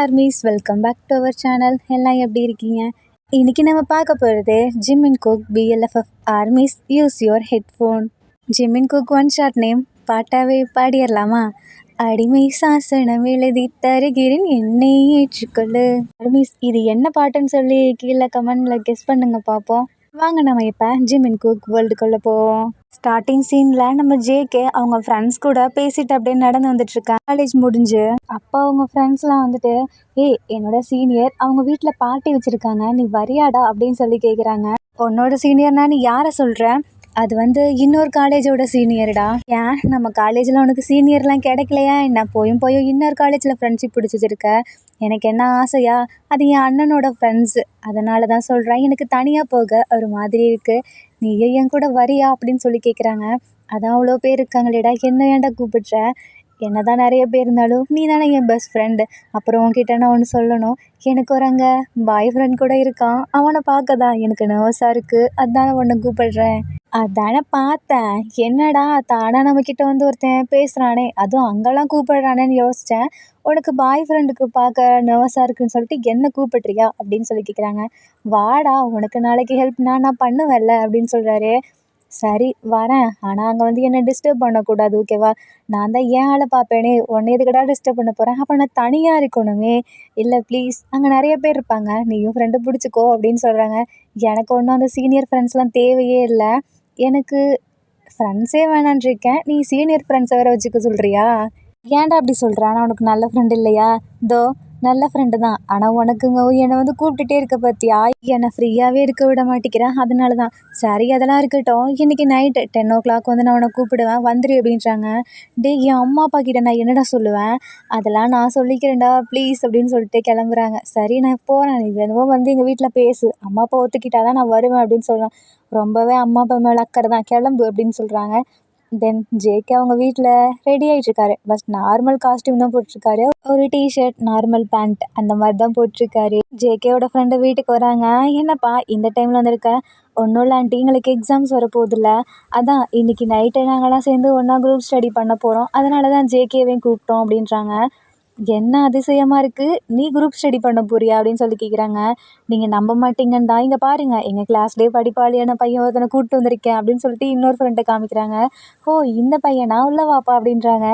Armies welcome back to our channel. எல்லாம் எப்படி இருக்கீங்க? இன்னைக்கு நம்ம பார்க்க போகிறது Jim and Kook BLFF armies use your headphone. Jim and Kook one short name பாட்டாவே பாடிடலாமா? அடிமை சாசனம் எழுதி தருகிறேன் என்னை ஏற்றுக்கொள்ளு. ஆர்மீஸ் இது என்ன பாட்டுன்னு சொல்லி கீழே கமெண்டில் கெஸ் பண்ணுங்க பார்ப்போம். வாங்க நம்ம இப்போ ஜிம் அண்ட் குக் வேர்ல்டுக்குள்ளே போவோம். ஸ்டார்டிங் சீனில் நம்ம ஜேகே அவங்க ஃப்ரெண்ட்ஸ் கூட பேசிட்டு அப்படியே நடந்து வந்துட்டுருக்காங்க. காலேஜ் முடிஞ்சு அப்போ அவங்க ஃப்ரெண்ட்ஸ்லாம் வந்துட்டு என்னோட சீனியர் அவங்க வீட்டில் பார்ட்டி வச்சுருக்காங்க, நீ வரியாடா அப்படின்னு சொல்லி கேட்குறாங்க. உன்னோட சீனியர்னா நீ யாரை சொல்கிற? அது வந்து இன்னொரு காலேஜோட சீனியர்டா. ஏன் நம்ம காலேஜில் உனக்கு சீனியர்லாம் கிடைக்கலையா என்ன? போயும் இன்னொரு காலேஜில் ஃப்ரெண்ட்ஷிப் பிடிச்சி வச்சுருக்க. எனக்கு என்ன ஆசையா, அது என் அண்ணனோட ஃப்ரெண்ட்ஸு, அதனால தான் சொல்கிறேன். எனக்கு தனியாக போக ஒரு மாதிரி இருக்குது, நீயே என் கூட வரியா அப்படின்னு சொல்லி கேட்குறாங்க. அதான் அவ்வளோ பேர் இருக்காங்களேடா, என்ன ஏன்டா கூப்பிட்ற? என்ன தான் நிறைய பேர் இருந்தாலும் நீ தானே என் பெஸ்ட் ஃப்ரெண்டு. அப்புறம் உன்கிட்ட நான் ஒன்று சொல்லணும், எனக்கு ஒரு அங்கே பாய் ஃப்ரெண்ட் கூட இருக்கான். அவனை பார்க்க தான் எனக்கு நர்வஸாக இருக்குது, அதான் உன்னை கூப்பிடுறேன். அதானே பார்த்தேன், என்னடா தானாக நம்மக்கிட்ட வந்து ஒருத்தன் பேசுகிறானே, அதுவும் அங்கெல்லாம் கூப்பிடுறானேன்னு யோசித்தேன். உனக்கு பாய் ஃப்ரெண்டுக்கு பார்க்க நர்வஸாக இருக்குன்னு சொல்லிட்டு என்ன கூப்பிட்றியா அப்படின்னு சொல்லி கேட்குறாங்க. வாடா, உனக்கு நாளைக்கு ஹெல்ப் நான் பண்ணுவேன்ல அப்படின்னு சொல்கிறாரு. சரி வரேன், ஆனால் அங்கே வந்து என்னை டிஸ்டர்ப் பண்ணக்கூடாது, ஓகேவா? நான் தான் ஏன் ஆளை பார்ப்பேனே, உன்னை எதுக்கடா டிஸ்டர்ப் பண்ண போகிறேன்? அப்போ நான் தனியாக இருக்கணுமே. இல்லை ப்ளீஸ், அங்கே நிறைய பேர் இருப்பாங்க, நீயும் ஃப்ரெண்டு பிடிச்சிக்கோ அப்படின்னு சொல்கிறாங்க. எனக்கு ஒன்றும் அந்த சீனியர் ஃப்ரெண்ட்ஸ்லாம் தேவையே இல்லை, எனக்கு ஃப்ரெண்ட்ஸே வேணான்ட்ருக்கேன், நீ சீனியர் ஃப்ரெண்ட்ஸை வேறு வச்சுக்க சொல்கிறியா? ஏன்டா அப்படி சொல்கிற? நான் உனக்கு நல்ல ஃப்ரெண்டு இல்லையா? தோ நல்ல ஃப்ரெண்டு தான், ஆனால் உனக்குங்க என்னை வந்து கூப்பிட்டுட்டே இருக்க பார்த்தியா, என்னை ஃப்ரீயாகவே இருக்க விட மாட்டேங்கிறேன், அதனால தான். சரி அதெல்லாம் இருக்கட்டும், இன்றைக்கி நைட்டு 10 o'clock வந்து நான் உன்னை கூப்பிடுவேன், வந்துரு அப்படின்றாங்க. என் அம்மா அப்பா கிட்ட நான் என்னடா சொல்லுவேன்? அதெல்லாம் நான் சொல்லிக்கிறேன்டா ப்ளீஸ் அப்படின்னு சொல்லிட்டு கிளம்புறாங்க. சரி நான் போகிறேன், நீ வேணுமோ வந்து எங்கள் வீட்டில் பேசு, அம்மா அப்பா ஒத்துக்கிட்டா தான் நான் வருவேன் அப்படின்னு சொல்லுவேன். ரொம்பவே அம்மா அப்பா மேலே அக்கறை தான், கிளம்பு அப்படின்னு சொல்கிறாங்க. தென் ஜேகே அவங்க வீட்டில் ரெடி ஆகிட்டுருக்காரு. பஸ் நார்மல் காஸ்டியூம் தான் போட்டிருக்காரு, ஒரு டிஷர்ட் நார்மல் பேண்ட் அந்த மாதிரி தான் போட்டிருக்காரு. ஜேகேவோட ஃப்ரெண்டு வீட்டுக்கு வராங்க. என்னப்பா இந்த டைமில் வந்திருக்க? ஒன்றும் இல்லை ஆண்டி, எங்களுக்கு எக்ஸாம்ஸ் வரப்போகுதுல்ல, அதான் இன்றைக்கி நைட்டு நாங்கள்லாம் சேர்ந்து ஒன்றா குரூப் ஸ்டடி பண்ண போகிறோம், அதனால தான் ஜேகேவையும் கூப்பிட்டோம் அப்படின்றாங்க. என்ன அதிசயமாக இருக்குது, நீ குரூப் ஸ்டடி பண்ண போறியா அப்படின்னு சொல்லி கேட்குறாங்க. நீங்கள் நம்ப மாட்டீங்கன்னு தான், இங்கே பாருங்கள் எங்கள் கிளாஸ்லேயே படிப்பாளியான பையன் ஒருத்தனை கூப்பிட்டு வந்திருக்கேன் அப்படின்னு சொல்லிட்டு இன்னொரு ஃப்ரெண்டை காமிக்கிறாங்க. ஓ இந்த பையனா, உள்ள வாப்பா அப்படின்றாங்க.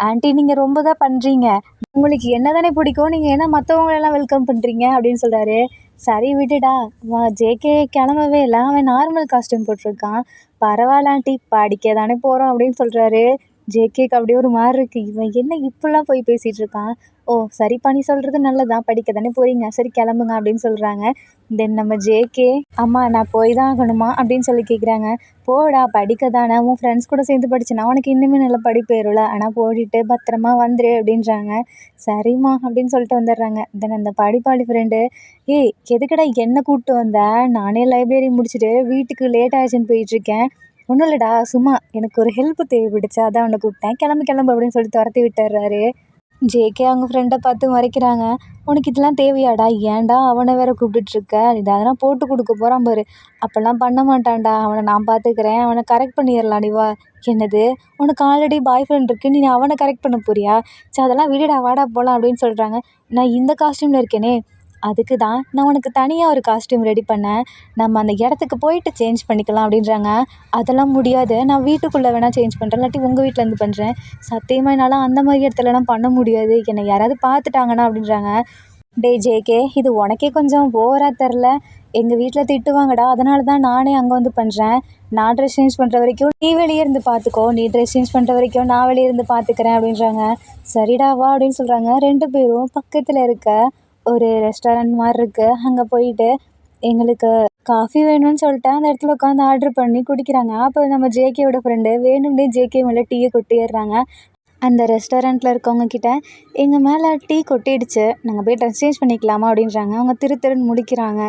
ஆண்டி நீங்கள் ரொம்ப தான் பண்ணுறீங்க, உங்களுக்கு என்ன தானே பிடிக்கும், நீங்கள் என்ன மற்றவங்களெல்லாம் வெல்கம் பண்ணுறீங்க அப்படின்னு சொல்கிறாரு. சரி விடுடா, வா ஜேகே கிளம்பவே இல்லை, அவன் நார்மல் காஸ்டியூம் போட்டிருக்கான். பரவாயில்ல ஆண்டி, படிக்க தானே போகிறோம் அப்படின்னு சொல்கிறாரு. ஜேகேக்கு அப்படியே ஒரு மாதிரி இருக்குது, இவன் என்ன இப்படிலாம் போய் பேசிகிட்டு இருக்கான். ஓ சரிப்பா, நீ சொல்கிறது நல்லதான், படிக்க தானே போகிறீங்க, சரி கிளம்புங்க அப்படின்னு சொல்கிறாங்க. தென் நம்ம ஜேகே, அம்மா நான் போய் தான் ஆகணுமா அப்படின்னு சொல்லி கேட்குறாங்க. போடா, படிக்க தானே, உன் ஃப்ரெண்ட்ஸ் கூட சேர்ந்து படிச்சுனா உனக்கு இன்னுமே நல்ல படிப்பு ஏறும்ல, ஆனால் போட்டுட்டு பத்திரமா வந்துரு அப்படின்றாங்க. சரிம்மா அப்படின்னு சொல்லிட்டு வந்துடுறாங்க. தென் அந்த படிப்பாளி ஃப்ரெண்டு, எதுக்கடா என்ன கூப்பிட்டு வந்த? நானே லைப்ரரி முடிச்சுட்டு வீட்டுக்கு லேட் ஆகிடுச்சின்னு போயிட்டுருக்கேன். ஒன்றும் இல்லைடா, சும்மா எனக்கு ஒரு ஹெல்ப் தேவைப்படுச்சு, அதான் அவனை கூப்பிட்டேன், கிளம்பு அப்படின்னு சொல்லி துரத்தி விட்டுறாரு. ஜேகே அவங்க ஃப்ரெண்டை பார்த்து மறைக்கிறாங்க. உனக்கு இதெல்லாம் தேவையாடா? ஏன்டா அவனை வேற கூப்பிட்டுட்ருக்க? இது அதெல்லாம் போட்டு கொடுக்க போகிறான் பாரு, அப்போல்லாம் பண்ண மாட்டான்டா, அவனை நான் பார்த்துக்கிறேன், அவனை கரெக்ட் பண்ணிடலாம், நீ வா. என்னது, உனக்கு ஆல்ரெடி பாய் ஃப்ரெண்ட் இருக்குது, நீ அவனை கரெக்ட் பண்ண போறியா? சரி அதெல்லாம் விடுடா, வாடா போகலாம் அப்படின்னு சொல்கிறாங்க. நான் இந்த காஸ்டியூமில் இருக்கேனே, அதுக்கு தான் நான் உனக்கு தனியாக ஒரு காஸ்டியூம் ரெடி பண்ணேன், நம்ம அந்த இடத்துக்கு போயிட்டு சேஞ்ச் பண்ணிக்கலாம் அப்படின்றாங்க. அதெல்லாம் முடியாது, நான் வீட்டுக்குள்ளே வேணால் சேஞ்ச் பண்ணுறேன், இல்லாட்டி உங்கள் வீட்டிலேருந்து பண்ணுறேன். சத்தியமாக என்னால் அந்த மாதிரி இடத்துலலாம் பண்ண முடியாது, என்னை யாராவது பார்த்துட்டாங்கன்னா அப்படின்றாங்க. ஜேகே, இது உனக்கே கொஞ்சம் ஓவராக தெரில, எங்கள் வீட்டில் திட்டுவாங்கடா, அதனால தான் நானே அங்கே வந்து பண்ணுறேன். நான் ட்ரெஸ் சேஞ்ச் பண்ணுற வரைக்கும் நீ வெளியே இருந்து பார்த்துக்கோ, நீ ட்ரெஸ் சேஞ்ச் பண்ணுற வரைக்கும் நான் வெளியே இருந்து பார்த்துக்கிறேன் அப்படின்றாங்க. சரிடா வா அப்படின்னு சொல்கிறாங்க. 2 பேரும் பக்கத்தில் இருக்க ஒரு ரெஸ்டாரண்ட் மாதிரி இருக்குது, அங்கே போயிட்டு எங்களுக்கு காஃபி வேணும்னு சொல்லிட்டு அந்த இடத்துல உட்காந்து ஆர்டர் பண்ணி குடிக்கிறாங்க. அப்போ நம்ம ஜேகேவோட ஃப்ரெண்டு வேணும்னே ஜேகே மேலே டீயை கொட்டிடுறாங்க. அந்த ரெஸ்டாரண்ட்டில் இருக்கவங்க கிட்ட, எங்கள் மேலே டீ கொட்டிடுச்சு, நாங்கள் போய் ட்ரெஸ் சேஞ்ச் பண்ணிக்கலாமா அப்படின்றாங்க. அவங்க திருன்னு முடிக்கிறாங்க.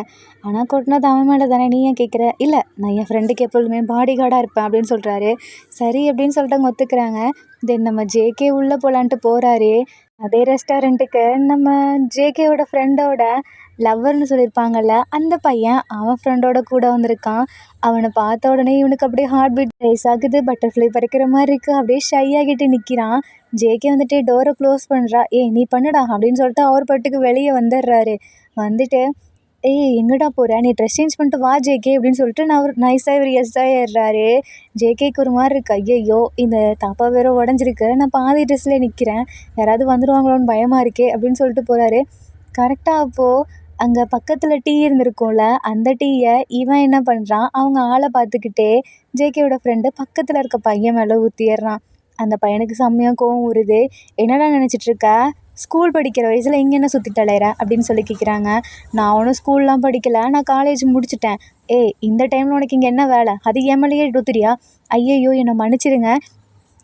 ஆனால் கொட்டினது அவன் மேலே தானே, நீ ஏன் கேட்குற? இல்லை நான் என் ஃப்ரெண்டுக்கு எப்பொழுதுமே பாடி கார்டாக இருப்பேன் அப்படின்னு சொல்கிறாரு. சரி அப்படின்னு சொல்லிட்டு அவங்க ஒத்துக்கிறாங்க. தென் நம்ம ஜேகே உள்ளே போகலான்ட்டு போகிறாரு. அதே ரெஸ்டாரண்ட்டுக்கு நம்ம ஜேகேவோட ஃப்ரெண்டோட லவ்வர்னு சொல்லியிருப்பாங்கல்ல, அந்த பையன் அவன் ஃப்ரெண்டோட கூட வந்திருக்கான். அவனை பார்த்த உடனே இவனுக்கு அப்படியே ஹார்ட் பீட் ரேஸ் ஆகுது. பட்டர்ஃப்ளை பறக்கிற மாதிரி இருக்குது. அப்படியே ஷை ஆகிட்டு நிற்கிறான். ஜேகே வந்துட்டு டோரை க்ளோஸ் பண்ணுறா. ஏய் நீ பண்ணுடா அப்படின்னு சொல்லிட்டு அவர் பாட்டுக்கு வெளியே வந்துடுறாரு. வந்துட்டு ஏய் எங்கடா போகிற, நீ ட்ரெஸ் சேஞ்ச் பண்ணிட்டு வா ஜேகே அப்படின்னு சொல்லிட்டு நான் ஒரு நைஸாக இவர் எஸ்ஸாக ஏறுறாரு. ஜேகேக்கு ஒரு மாதிரி இருக்கு. ஐயையோ இந்த தாப்பா வேற உடஞ்சிருக்கு, நான் பாதி ட்ரெஸ்லேயே நிற்கிறேன், யாராவது வந்துடுவாங்களோன்னு பயமாக இருக்கே அப்படின்னு சொல்லிட்டு போகிறாரு. கரெக்டாக அப்போது அங்கே பக்கத்தில் டீ இருந்திருக்கும்ல, அந்த டீயை இவன் என்ன பண்ணுறான், அவங்க ஆளை பார்த்துக்கிட்டே ஜேகேவோட ஃப்ரெண்டு பக்கத்தில் இருக்க பையன் மேலே ஊற்றிடுறான். அந்த பையனுக்கு செம்மையாக கோவம் வருது. என்னடா நினச்சிட்ருக்க, ஸ்கூல் படிக்கிற வயசில் இங்கே என்ன சுற்றிட்டு அலையிற அப்படின்னு சொல்லி கேட்குறாங்க. நான் ஒன்றும் ஸ்கூல்லாம் படிக்கலை, நான் காலேஜ் முடிச்சிட்டேன். ஏய் இந்த டைமில் உனக்கு இங்கே என்ன வேலை, அது எம்எல்ஏ ஊத்துறியா? ஐயையோ என்னை மன்னிச்சிடுங்க,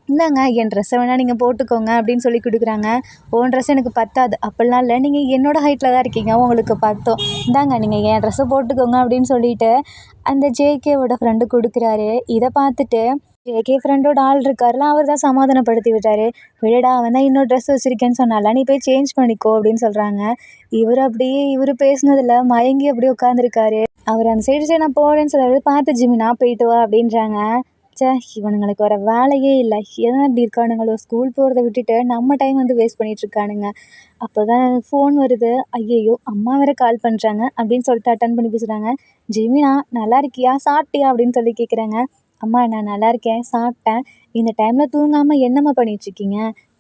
இந்தாங்க என் ட்ரெஸ்ஸை வேணால் நீங்கள் போட்டுக்கோங்க அப்படின்னு சொல்லி கொடுக்குறாங்க. உன் ட்ரெஸ் எனக்கு பத்தாது. அப்படிலாம் இல்லை, நீங்கள் என்னோடய ஹைட்டில் தான் இருக்கீங்க, உங்களுக்கு பத்தும், இந்தாங்க நீங்கள் என் ட்ரெஸ்ஸை போட்டுக்கோங்க அப்படின்னு சொல்லிட்டு அந்த ஜேகேவோட ஃப்ரெண்டு கொடுக்குறாரு. இதை பார்த்துட்டு ஜேகே ஃப்ரெண்டோட ஆள் இருக்காருல, அவர் தான் சமாதானப்படுத்தி விட்டார். விடடா அவன் தான் இன்னொரு ட்ரெஸ் வச்சுருக்கேன்னு சொன்னால, நீ போய் சேஞ்ச் பண்ணிக்கோ அப்படின்னு சொல்கிறாங்க. இவர் பேசுனதில் மயங்கி அப்படியே உட்காந்துருக்காரு. அவர் அந்த சைடு நான் போகிறேன்னு சொல்கிறாரு. பார்த்து ஜிமினா போயிட்டு வா அப்படின்றாங்க. ச்சே இவனுங்களுக்கு வர வேலையே இல்லை, எதனா இப்படி இருக்கானுங்களோ, ஸ்கூல் போகிறத விட்டுட்டு நம்ம டைம் வந்து வேஸ்ட் பண்ணிகிட்ருக்கானுங்க. அப்போ தான் ஃபோன் வருது. ஐயையோ அம்மா வேறு கால் பண்ணுறாங்க அப்படின்னு சொல்லிட்டு அட்டன் பண்ணி பேசுகிறாங்க. ஜெமினா நல்லா இருக்கியா, சாப்பிட்டியா அப்படின்னு சொல்லி கேட்குறாங்க. அம்மா நான் நல்லா இருக்கேன், சாப்பிட்டேன். இந்த டைமில் தூங்காமல் என்னம்மா பண்ணிகிட்ருக்கீங்க,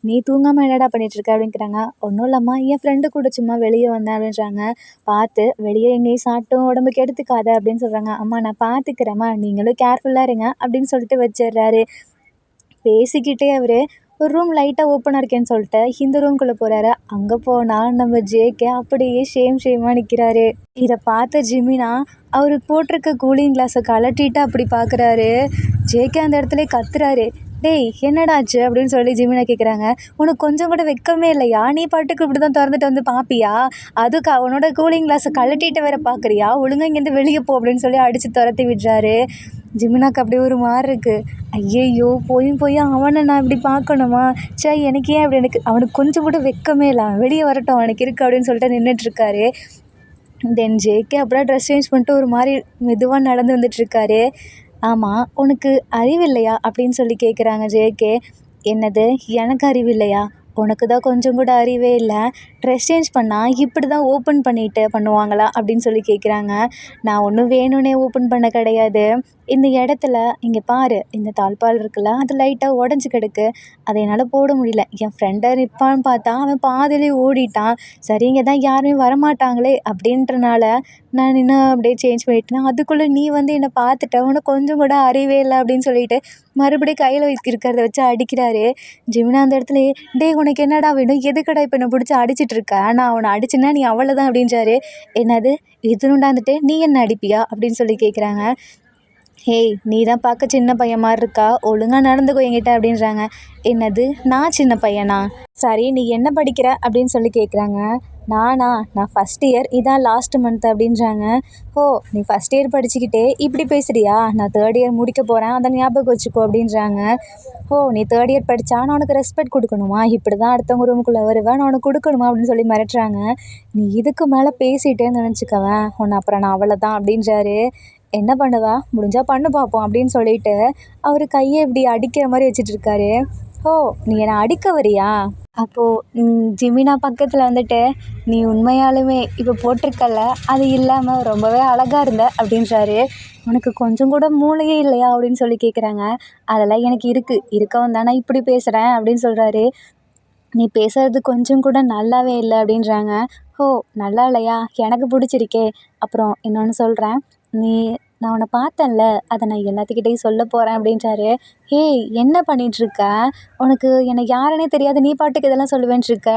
நீ தூங்காமல் என்னடா பண்ணிகிட்ருக்க அப்படிங்கிறாங்க. ஒன்றும் இல்லைம்மா, என் ஃப்ரெண்டு கூட சும்மா வெளியே வந்தேன் அப்படின்றாங்க. பார்த்து வெளியே எங்கேயும் சாப்பிட்டும் உடம்புக்கு எடுத்துக்காத அப்படின்னு சொல்கிறாங்க. அம்மா நான் பார்த்துக்கிறேம்மா, நீங்களும் கேர்ஃபுல்லாக இருங்க அப்படின்னு சொல்லிட்டு வச்சிடுறாரு. பேசிக்கிட்டே அவர் ஒரு ரூம் லைட்டாக ஓப்பனாக இருக்கேன்னு சொல்லிட்டு இந்த ரூம்குள்ளே போகிறாரு. அங்கே போனால் நம்ம ஜேகே அப்படியே ஷேமாக நிற்கிறாரு. இதை பார்த்த ஜிமினா அவருக்கு போட்டிருக்க கூலிங் கிளாஸை கலட்டிட்டு அப்படி பார்க்குறாரு. ஜேகே அந்த இடத்துல கத்துறாரு. டேய் என்னடாச்சு அப்படின்னு சொல்லி ஜிமினா கேட்குறாங்க. உனக்கு கொஞ்சம் கூட வெக்கமே இல்லையா, நீ பாட்டுக்கு இப்படி தான் திறந்துட்டு வந்து பார்ப்பியா, அதுக்கு அவனோட கூலிங் கிளாஸை கழட்டிட்டு வேற பார்க்குறியா, ஒழுங்காக இங்கேருந்து வெளியே போ அப்படின்னு சொல்லி அடித்து துரத்தி விடுறாரு. ஜிமினாக்கு அப்படியே ஒரு மாதிரி இருக்குது. ஐயையோ போய் அவனை நான் இப்படி பார்க்கணுமா, சே எனக்கு ஏன் அப்படி, எனக்கு அவனுக்கு கொஞ்சம் கூட வெக்கமே இல்லை, வெளியே வரட்டும் அவனுக்கு இருக்குது அப்படின்னு சொல்லிட்டு நின்றுட்டுருக்காரு. தென் ஜேகே அப்புறம் ட்ரெஸ் சேஞ்ச் பண்ணிட்டு ஒரு மாதிரி மெதுவாக நடந்து வந்துட்டுருக்காரு. ஆமாம் உனக்கு அறிவில்லையா அப்படின்னு சொல்லி கேட்குறாங்க ஜேகே. என்னது எனக்கு அறிவில்லையா, உனக்கு தான் கொஞ்சம் கூட அறிவே இல்லை, ட்ரெஸ் சேஞ்ச் பண்ணால் இப்படி தான் ஓப்பன் பண்ணிட்டு பண்ணுவாங்களா அப்படின்னு சொல்லி கேட்குறாங்க. நான் ஒன்றும் வேணும்னே ஓப்பன் பண்ண கிடையாது, இந்த இடத்துல இங்கே பாரு, இந்த தாழ்பால் இருக்குல்ல அது லைட்டாக உடஞ்சி கிடக்கு, அதை என்னால் போட முடியல, என் ஃப்ரெண்டை நிற்பான்னு பார்த்தா அவன் பாதியிலே ஓடிட்டான், சரி இங்கே தான் யாருமே வரமாட்டாங்களே அப்படின்றனால நான் இன்னும் அப்படியே சேஞ்ச் பண்ணிட்டேன், அதுக்குள்ளே நீ வந்து என்னை பார்த்துட்ட, உனக்கு கொஞ்சம் கூட அறிவே இல்லை அப்படின்னு சொல்லிட்டு மறுபடியும் கையில் இருக்கிறத வச்சு அடிக்கிறாரு. ஜிமினா அந்த இடத்துல டே உனக்கு என்னடா வேணும், எதுக்கடா இப்போ என்னை பிடிச்சி அடிச்சிட்ருக்க, நான் அவனை அடிச்சுன்னா நீ அவ்வளோதான் அப்படின்றாரு. என்னது இதுனுண்டாந்துட்டு நீ என்ன அடிப்பியா அப்படின்னு சொல்லி கேட்குறாங்க. ஹேய் நீ தான் பார்க்க சின்ன பையன் மாதிரி இருக்கா, ஒழுங்காக நடந்துக்கோ என்கிட்ட அப்படின்றாங்க. என்னது நான் சின்ன பையனா, சரி நீ என்ன படிக்கிற அப்படின்னு சொல்லி கேட்குறாங்க. நான் ஃபஸ்ட் இயர், இதான் லாஸ்ட் மந்த் அப்படின்றாங்க. ஓ நீ ஃபஸ்ட் இயர் படிச்சுக்கிட்டே இப்படி பேசுகிறியா, நான் தேர்ட் இயர் முடிக்க போகிறேன், அதை ஞாபகம் வச்சுக்கோ அப்படின்றாங்க. ஓ நீ தேர்ட் இயர் படித்தா நான் உனக்கு ரெஸ்பெக்ட் கொடுக்கணுமா, இப்படி தான் அடுத்தவங்க ரூமுக்குள்ளே வருவேன், நான் உனக்கு கொடுக்கணுமா அப்படின்னு சொல்லி மிரட்டுறாங்க. நீ இதுக்கு மேலே பேசிகிட்டேன்னு நினச்சிக்கவேன், உன்னை அப்புறம் நான் அவ்வளோதான் அப்படின்றாரு. என்ன பண்ணுவா, முடிஞ்சால் பண்ணு பார்ப்போம் அப்படின்னு சொல்லிட்டு அவர் கையை இப்படி அடிக்கிற மாதிரி வச்சிட்ருக்காரு. ஓ நீ என்னை அடிக்க வரியா, அப்போது ஜிமினா பக்கத்தில் வந்துட்டு நீ உண்மையாலுமே இப்போ போட்டிருக்கல அது இல்லாமல் ரொம்பவே அழகாக இருந்த அப்படின்றாரு. உனக்கு கொஞ்சம் கூட மூளையே இல்லையா அப்படின்னு சொல்லி கேட்குறாங்க. அதெல்லாம் எனக்கு இருக்கவும் தானே இப்படி பேசுகிறேன் அப்படின்னு சொல்கிறாரு. நீ பேசுகிறது கொஞ்சம் கூட நல்லாவே இல்லை அப்படின்றாங்க. ஓ நல்லா இல்லையா, எனக்கு பிடிச்சிருக்கே, அப்புறம் இன்னொன்று சொல்கிறேன், நான் உன்னை பார்த்தேன்ல, அதை நான் எல்லாத்துக்கிட்டையும் சொல்ல போகிறேன் அப்படின்றாரு. ஏய் என்ன பண்ணிகிட்ருக்க, உனக்கு என்னை யாருன்னே தெரியாது, நீ பாட்டுக்கு இதெல்லாம் சொல்லுவேன்ட்ருக்க,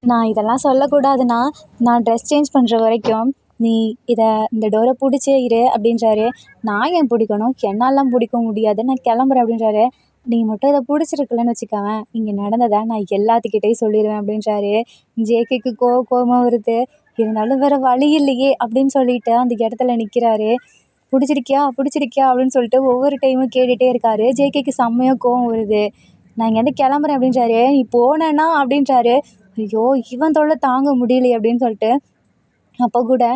நான் இதெல்லாம் சொல்லக்கூடாதுன்னா நான் ட்ரெஸ் சேஞ்ச் பண்ணுற வரைக்கும் நீ இந்த டோரை பிடிச்சே இரு அப்படின்றாரு. நான் ஏன் பிடிக்கணும், என்னாலாம் பிடிக்க முடியாது, நான் கிளம்புறேன் அப்படின்றாரு. நீ மட்டும் இதை பிடிச்சிருக்கலன்னு வச்சுக்கவேன், இங்கே நடந்ததை நான் எல்லாத்துக்கிட்டையும் சொல்லிடுவேன் அப்படின்றாரு. ஜேகேக்கு கோவமாக வருது. இருந்தாலும் வேறு வழி இல்லையே அப்படின்னு சொல்லிட்டு அந்த இடத்துல நிற்கிறாரு. பிடிச்சிருக்கியா அப்படின்னு சொல்லிட்டு ஒவ்வொரு டைமும் கேட்டுகிட்டே இருக்காரு. ஜேகேக்கு செம்மையாக கோவம் வருது. நான் இங்கேருந்து கிளம்புறேன் அப்படின்றாரு. நீ போனேன்னா அப்படின்றாரு. ஐயோ! இவன் தொல்லை தாங்க முடியலையே அப்படின்னு சொல்லிட்டு அப்போ கூட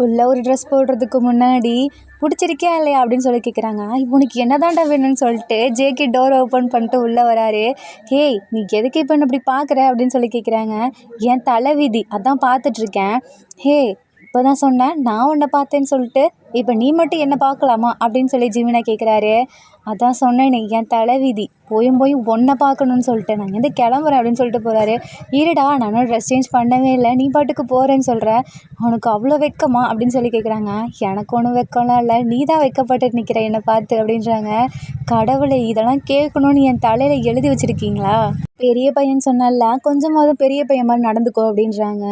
உள்ள ஒரு ட்ரெஸ் போடுறதுக்கு முன்னாடி பிடிச்சிருக்கியா இல்லையா அப்படின்னு சொல்லி கேட்குறாங்க. உனக்கு என்னதான்டா வேணும்னு சொல்லிட்டு ஜேகே டோர் ஓப்பன் பண்ணிட்டு உள்ளே வராரு. ஹேய், நீ எதுக்கு இப்போ என்ன இப்படி பார்க்குற அப்படின்னு சொல்லி கேட்குறாங்க. என் தலைவிதி அதான் பார்த்துட்ருக்கேன். ஹே, இப்போ தான் சொன்னேன் நான் உன்னை பார்த்தேன்னு சொல்லிட்டு இப்போ நீ மட்டும் என்ன பார்க்கலாமா அப்படின்னு சொல்லி ஜிமினா கேட்குறாரு. அதான் சொன்னேனே என் தலைவிதி, போய் ஒன்றை பார்க்கணுன்னு சொல்லிட்டு நான் எந்த கிளம்புறேன் அப்படின்னு சொல்லிட்டு போகிறாரு. இருடா, நானும் ட்ரெஸ் சேஞ்ச் பண்ணவே இல்லை, நீ பாட்டுக்கு போகிறேன்னு சொல்கிற, உனக்கு அவ்வளோ வெக்கமா அப்படின்னு சொல்லி கேட்குறாங்க. எனக்கு ஒன்றும் வெக்கம்லாம் இல்லை, நீ தான் வெக்கப்பட்டு நிற்கிற என்னை பார்த்து அப்படின்றாங்க. கடவுளை, இதெல்லாம் கேட்கணுன்னு என் தலையில் எழுதி வச்சுருக்கீங்களா? பெரிய பையன் சொன்னால கொஞ்சமாவது பெரிய பையன் மாதிரி நடந்துக்கோ அப்படின்றாங்க.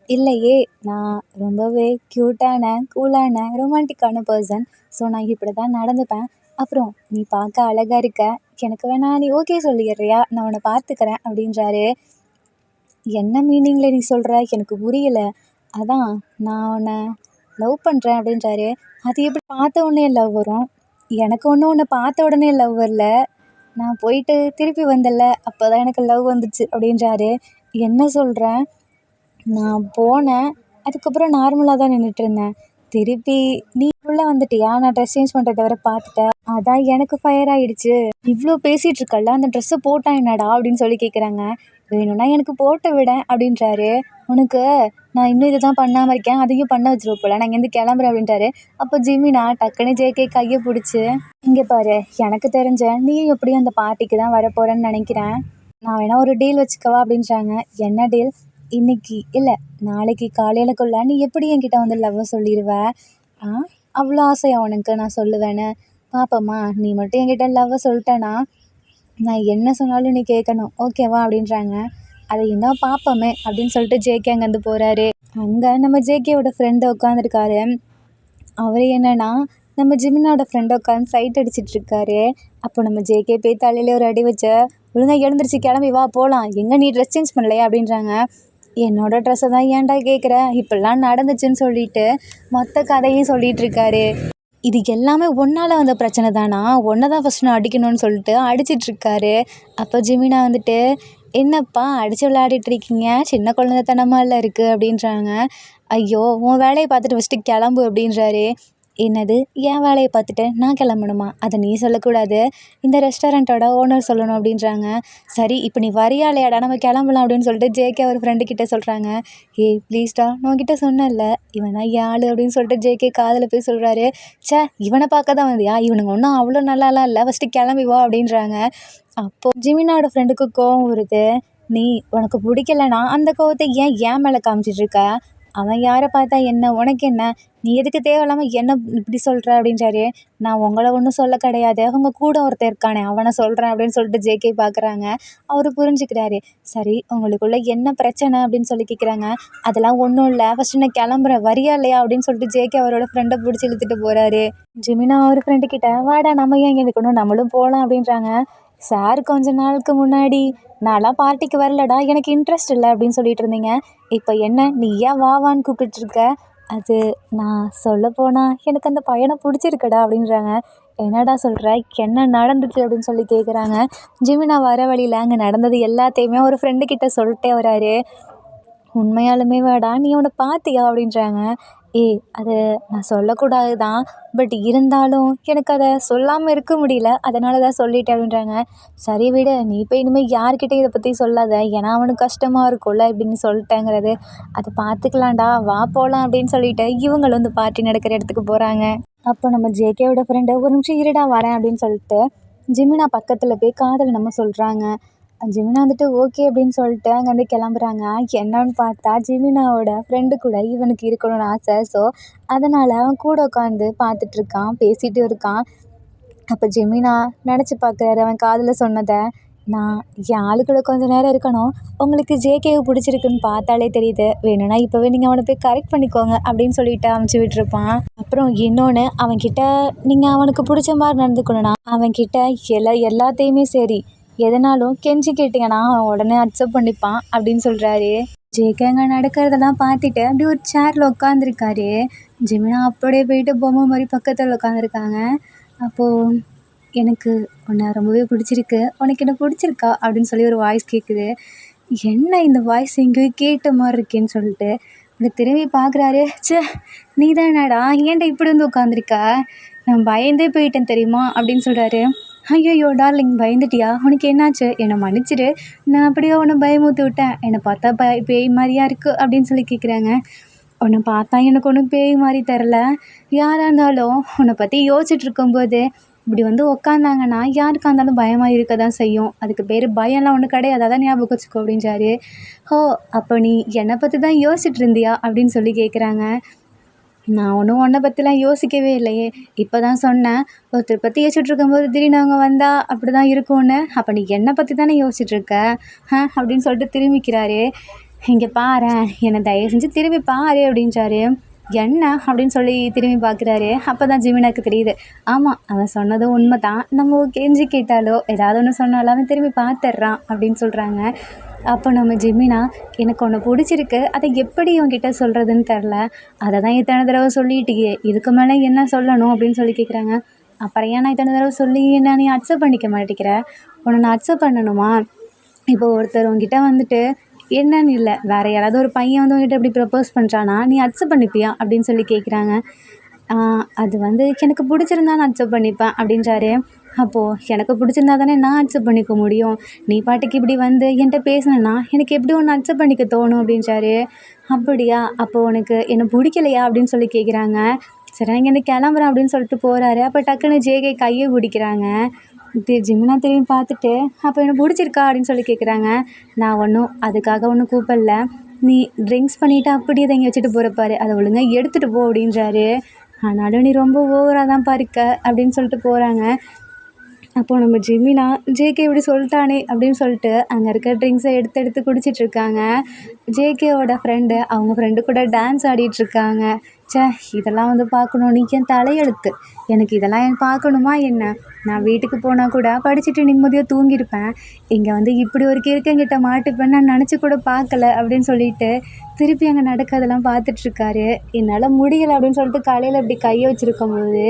இல்லையே, நான் ரொம்பவே க்யூட்டான, கூலான, ரொமான்டிக்கான பர்சன். ஸோ நான் இப்படி தான் நடந்துப்பேன். அப்புறம் நீ பார்க்க அழகாக இருக்க, எனக்கு வேணா நீ ஓகே சொல்லிடுறியா, நான் உன்னை பார்த்துக்கிறேன் அப்படின்றாரு. என்ன மீனிங்கில் நீ சொல்கிற எனக்கு புரியலை. அதான் நான் உன்னை லவ் பண்ணுறேன் அப்படின்றாரு. அது எப்படி பார்த்த உடனே லவ் வரும்? எனக்கு ஒன்றும் உன்னை பார்த்த உடனே லவ் வரல, நான் போயிட்டு திருப்பி வந்தல அப்போ தான் எனக்கு லவ் வந்துச்சு அப்படின்றாரு. என்ன சொல்கிறேன்? நான் போனேன், அதுக்கப்புறம் நார்மலாக தான் நின்றுட்டுருந்தேன். திருப்பி நீ உள்ளே வந்துட்டியா? நான் ட்ரெஸ் சேஞ்ச் பண்ணுறத வர பார்த்துட்டேன், அதான் எனக்கு ஃபயர் ஆகிடுச்சு. இவ்வளோ பேசிகிட்டு இருக்கல, அந்த ட்ரெஸ்ஸை போட்டா என்னடா அப்படின்னு சொல்லி கேட்குறாங்க. வேணும்னா எனக்கு போட்டு விட அப்படின்றாரு. உனக்கு நான் இன்னும் இதை தான் பண்ணாமல் இருக்கேன், அதையும் பண்ண வச்சிருவோம் போல், நான் இங்கேருந்து கிளம்புறேன் அப்படின்றாரு. அப்போ ஜிமினா டக்குன்னு ஜேகே கையை பிடிச்சி, இங்கே பாரு, எனக்கு தெரிஞ்ச நீயும் எப்படியும் அந்த பார்ட்டிக்கு தான் வரப்போகிறேன்னு நினைக்கிறேன், நான் வேணா ஒரு டீல் வச்சுக்கவா அப்படின்றாங்க. என்ன டீல்? இன்னைக்கு இல்லை, நாளைக்கு காலையிலக்குள்ள நீ எப்படி என்கிட்ட வந்து லவ்வை சொல்லிடுவ? அவ்வளோ ஆசையா உனக்கு நான் சொல்லுவேன்னு? பாப்பம்மா, நீ மட்டும் என்கிட்ட லவ்வை சொல்லிட்டேன்னா நான் என்ன சொன்னாலும் நீ கேட்கணும், ஓகேவா அப்படின்றாங்க. அதையும் தான் பார்ப்போமே அப்படின்னு சொல்லிட்டு ஜேகே அங்கேருந்து போகிறாரு. அங்கே நம்ம ஜேகேவோட ஃப்ரெண்டு உட்காந்துருக்காரு. அவர் என்னன்னா நம்ம ஜிமினாவோட ஃப்ரெண்டை உட்காந்து சைட் அடிச்சிட்ருக்காரு. அப்போ நம்ம ஜேகே போய் தலையிலே ஒரு அடி வச்ச, ஒழுங்காக எழுந்திரிச்சு கிளம்பி வா போகலாம், எங்கே நீ ட்ரெஸ் சேஞ்ச் பண்ணலையா அப்படின்றாங்க. என்னோடய ட்ரெஸ்ஸை தான் ஏன்டா கேட்குற, இப்படிலாம் நடந்துச்சுன்னு சொல்லிட்டு மொத்த கதையும் சொல்லிகிட்ருக்காரு. இது எல்லாமே ஒன்றால் வந்த பிரச்சனை தானா, ஒன்றை தான் ஃபஸ்ட் நான் அடிக்கணும்னு சொல்லிட்டு அடிச்சிட்ருக்காரு. அப்போ ஜிமினா வந்துட்டு, என்னப்பா அடித்து விளையாடிட்டு இருக்கீங்க, சின்ன குழந்தைத்தனமாக இருக்குது அப்படின்றாங்க. ஐயோ, உன் வேலையை பார்த்துட்டு ஃபஸ்ட்டு கிளம்பு அப்படின்றாரு. என்னது, என் வேலையை பார்த்துட்டு நான் கிளம்பணுமா? அதை நீ சொல்லக்கூடாது, இந்த ரெஸ்டாரண்ட்டோட ஓனர் சொல்லணும் அப்படின்றாங்க. சரி, இப்போ நீ வரியா இல்லையாடா, நம்ம கிளம்பலாம் அப்படின்னு சொல்லிட்டு ஜேகே அவர் ஃப்ரெண்டுக்கிட்ட சொல்கிறாங்க. ஏய் ப்ளீஸ்டா, நான் உன்கிட்ட சொன்னேன்ல இவன் தான் யாழ் அப்படின்னு சொல்லிட்டு ஜேகே காதில் போய் சொல்கிறாரு. இவனை பார்க்க தான் வந்தியா, இவனுங்க ஒன்றும் அவ்வளோ நல்லாலாம் இல்லை, ஃபஸ்ட்டு கிளம்பி வா அப்படின்றாங்க. அப்போது ஜிமினாவோட ஃப்ரெண்டுக்கு கோவம் வருது. நீ உனக்கு பிடிக்கலனா அந்த கோவத்தை ஏன் மேலே காமிச்சிட்ருக்க? அவன் யாரை பார்த்தா என்ன, உனக்கு என்ன, நீ எதுக்கு தேவையில்லாமல் என்ன இப்படி சொல்கிற அப்படின்றாரு. நான் உங்களை ஒன்றும் சொல்ல கிடையாது, அவங்க கூட ஒருத்தர் இருக்கானே அவனை சொல்கிறேன் அப்படின்னு சொல்லிட்டு ஜேகே பார்க்குறாங்க. அவர் புரிஞ்சுக்கிறாரு. சரி, உங்களுக்குள்ள என்ன பிரச்சனை அப்படின்னு சொல்லி கேட்குறாங்க. அதெல்லாம் ஒன்றும் இல்லை, ஃபஸ்ட்டு நான் கிளம்புறேன், வரியா இல்லையா அப்படின்னு சொல்லிட்டு ஜேகே அவரோட ஃப்ரெண்டை பிடிச்சி இழுத்துட்டு போகிறாரு. ஜிமினா அவர் ஃப்ரெண்டுக்கிட்ட, வாடா நம்ம ஏன் இங்கே இருக்கணும், நம்மளும் போகலாம் அப்படின்றாங்க. சார் கொஞ்ச நாளுக்கு முன்னாடி நான்லாம் பார்ட்டிக்கு வரலடா, எனக்கு இன்ட்ரெஸ்ட் இல்லை அப்படின்னு சொல்லிட்டு இருந்தீங்க, இப்போ என்ன நீ ஏன் வான்னு கூப்பிட்டுட்ருக்க? அது நான் சொல்லப்போனால் எனக்கு அந்த பையனை பிடிச்சிருக்குடா அப்படின்றாங்க. என்னடா சொல்கிற, என்ன நடந்துச்சு அப்படின்னு சொல்லி கேட்குறாங்க. ஜிமினா வர வழியில் அங்கே நடந்தது எல்லாத்தையுமே ஒரு ஃப்ரெண்டுக்கிட்ட சொல்லிட்டே வராரு. உண்மையாலுமே வாடா, நீ அவனை பார்த்தியா அப்படின்றாங்க. அது நான் சொல்லக்கூடாது தான், பட் இருந்தாலும் எனக்கு அதை சொல்லாமல் இருக்க முடியல, அதனால தான் சொல்லிட்டேன் அப்படின்றாங்க. சரி விடு, நீ போய் இனிமேல் யார்கிட்டையும் இதை பற்றி சொல்லாத, ஏன்னா அவனுக்கு கஷ்டமாக இருக்கும்ல இப்படின்னு சொல்லிட்டேங்கிறது. அதை பார்த்துக்கலாம்டா, வா போகலாம் அப்படின்னு சொல்லிட்டு இவங்களும் வந்து பார்ட்டி நடக்கிற இடத்துக்கு போகிறாங்க. அப்போ நம்ம ஜேகேவோட ஃப்ரெண்டு, ஒரு நிமிஷம் இருடா வரேன் அப்படின்னு சொல்லிட்டு ஜிமினா பக்கத்தில் போய் காதல் நம்ம சொல்கிறாங்க. ஜிமினா வந்துட்டு ஓகே அப்படின்னு சொல்லிட்டு அங்கேருந்து கிளம்புறாங்க. என்னன்னு பார்த்தா ஜிமினாவோட ஃப்ரெண்டு கூட இவனுக்கு இருக்கணும்னு ஆசை. ஸோ அதனால் அவன் கூட உட்காந்து பார்த்துட்ருக்கான், பேசிகிட்டு இருக்கான். அப்போ ஜிமினா நினச்சி பார்க்குறாரு அவன் காதில் சொன்னதை. நான் என் ஆளு கூட கொஞ்சம் நேரம் இருக்கணும், உங்களுக்கு ஜேகேவை பிடிச்சிருக்குன்னு பார்த்தாலே தெரியுது, வேணும்னா இப்போவே நீங்கள் அவனை போய் கரெக்ட் பண்ணிக்கோங்க அப்படின்னு சொல்லிட்டு அமுச்சு விட்டுருப்பான். அப்புறம் இன்னொன்று, அவன்கிட்ட நீங்கள் அவனுக்கு பிடிச்ச மாதிரி நடந்துக்கணும்னா அவன்கிட்ட எல்லாத்தையுமே சரி எதனாலும் கெஞ்சி கேட்டிங்கன்னா அவன் உடனே அக்செப்ட் பண்ணிப்பான் அப்படின்னு சொல்கிறாரு. ஜேகே அங்கே நடக்கிறதெல்லாம் பார்த்துட்டு அப்படி ஒரு சேரில் உட்காந்துருக்காரு. ஜிமினா அப்படியே போயிட்டு பொம்மை மாதிரி பக்கத்தில் உட்காந்துருக்காங்க. அப்போது எனக்கு உன்னை ரொம்பவே பிடிச்சிருக்கு, உனக்கு என்ன பிடிச்சிருக்கா அப்படின்னு சொல்லி ஒரு வாய்ஸ் கேட்குது. என்ன இந்த வாய்ஸ் எங்கேயோ கேட்ட மாதிரி இருக்கேன்னு சொல்லிட்டு இப்படி திரும்பி பார்க்குறாரு. ச்சே, நீ தானடா, ஏன்டா இப்படி வந்து உட்காந்துருக்க, நான் பயந்தே போயிட்டேன் தெரியுமா அப்படின்னு சொல்கிறாரு. ஐயோ டார்லிங், பயந்துட்டியா, உனக்கு என்னாச்சு, என்னை மன்னிச்சிடு, நான் அப்படியே உன்னை பயமுறுத்தி விட்டேன், என்னை பார்த்தா பேய் மாதிரியா இருக்கு அப்படின்னு சொல்லி கேட்குறாங்க. உன்னை பார்த்தா எனக்கு ஒன்றும் பேய் மாதிரி தெரில, யாராக இருந்தாலும் உன்னை பற்றி யோசிச்சுட்டு இருக்கும்போது இப்படி வந்து உக்காந்தாங்கன்னா யாருக்காக இருந்தாலும் பயமாக இருக்க தான் செய்யும். அதுக்கு பேர் பயம்லாம் ஒன்றும் கிடையாது, அதான் ஞாபகம் வச்சுக்கோ அப்படின்றாரு. ஓ, அப்போ நீ என்னை பற்றி தான் யோசிச்சுட்டு இருந்தியா அப்படின்னு சொல்லி கேட்குறாங்க. நான் ஒன்றும் உன்னை பற்றிலாம் யோசிக்கவே இல்லையே, இப்போ தான் சொன்னேன், ஒருத்தர் பற்றி யோசிச்சுட்டு இருக்கும்போது திடீர்னு அவங்க வந்தால் அப்படி தான் இருக்கும்னு. அப்போ நீ என்னை பற்றி தானே யோசிச்சுட்ருக்க அப்படின்னு சொல்லிட்டு திரும்பிக்கிறாரு. இங்கே பாரேன், என்னை தயவு செஞ்சு திரும்பி பாரு அப்படின்றாரு. என்ன அப்படின்னு சொல்லி திரும்பி பார்க்குறாரு. அப்போ தான் ஜிமினாக்கு தெரியுது, ஆமாம் அவன் சொன்னதும் உண்மை தான், நம்ம கெஞ்சி கேட்டாலோ ஏதாவது ஒன்று சொன்னாலும் அவன் திரும்பி பார்த்துட்றான் அப்படின்னு சொல்கிறாங்க. அப்போ நம்ம ஜிமினா, எனக்கு ஒன்று பிடிச்சிருக்கு, அதை எப்படி உன்கிட்ட சொல்கிறதுன்னு தெரில, அதை தான் இத்தனை தடவை சொல்லிட்டியே, இதுக்கு மேலே என்ன சொல்லணும் அப்படின்னு சொல்லி கேட்குறாங்க. அப்புறம் ஏன் நான் இத்தனை தடவை சொல்லி என்ன நீ அக்செப்ட் பண்ணிக்க மாட்டேங்கிற, உன்னை நான் அக்செப்ட் பண்ணணுமா, இப்போ ஒருத்தர் உங்ககிட்ட வந்துட்டு என்னன்னு இல்லை, வேறு யாராவது ஒரு பையன் வந்து உங்ககிட்ட இப்படி ப்ரப்போஸ் பண்ணுறானா நீ அக்செப்ட் பண்ணிப்பியா அப்படின்னு சொல்லி கேட்குறாங்க. அது வந்து எனக்கு பிடிச்சிருந்தா நான் அக்செப்ட் பண்ணிப்பேன் அப்படின்றாரு. அப்போது எனக்கு பிடிச்சிருந்தா தானே நான் அக்செப்ட் பண்ணிக்க முடியும், நீ பாட்டுக்கு இப்படி வந்து என்கிட்ட பேசினேன்னா எனக்கு எப்படி ஒன்று அக்செப்ட் பண்ணிக்க தோணும் அப்படின்றாரு. அப்படியா, அப்போ உனக்கு என்னை பிடிக்கலையா அப்படின்னு சொல்லி கேட்குறாங்க. சரி நான் இங்கேருந்து கிளம்புறேன் அப்படின்னு சொல்லிட்டு போகிறாரு. அப்போ டக்குன்னு ஜேகே கையை பிடிக்கிறாங்க. ஜிமினா திரும்பி பார்த்துட்டு, அப்போ எனக்கு பிடிச்சிருக்கா அப்படின்னு சொல்லி கேட்குறாங்க. நான் ஒன்றும் அதுக்காக ஒன்றும் கூப்பிடல, நீ ட்ரிங்க்ஸ் பண்ணிவிட்டு அப்படியே அதை இங்கே வச்சுட்டு போகிறப்பாரு, அதை ஒழுங்காக எடுத்துகிட்டு போ அப்படின்றாரு. ஆனாலும் நீ ரொம்ப ஓவராக தான் பாருக்க அப்படின்னு சொல்லிட்டு போகிறாங்க. அப்போது நம்ம ஜிமினா ஜேகே இப்படி சொல்லிட்டானே அப்படின்னு சொல்லிட்டு அங்கே இருக்க ட்ரிங்க்ஸை எடுத்து எடுத்து குடிச்சிட்ருக்காங்க. ஜேகேவோட ஃப்ரெண்டு அவங்க ஃப்ரெண்டு கூட டான்ஸ் ஆடிட்டுருக்காங்க. ச்சே, இதெல்லாம் வந்து பார்க்கணும், நீ என் தலையெழுத்து, எனக்கு இதெல்லாம் என் பார்க்கணுமா என்ன, நான் வீட்டுக்கு போனால் கூட படிச்சுட்டு நிம்மதியாக தூங்கியிருப்பேன், இங்கே வந்து இப்படி ஒரு கிறுக்கங்கிட்ட மாட்டிப்பேன்னு நான் நினச்சி கூட பார்க்கல அப்படின்னு சொல்லிட்டு திருப்பி அங்கே நடக்கிறதெல்லாம் பார்த்துட்ருக்காரு. என்னால் முடியலை அப்படின்னு சொல்லிட்டு காலையில் இப்படி கையை வச்சுருக்கும்போது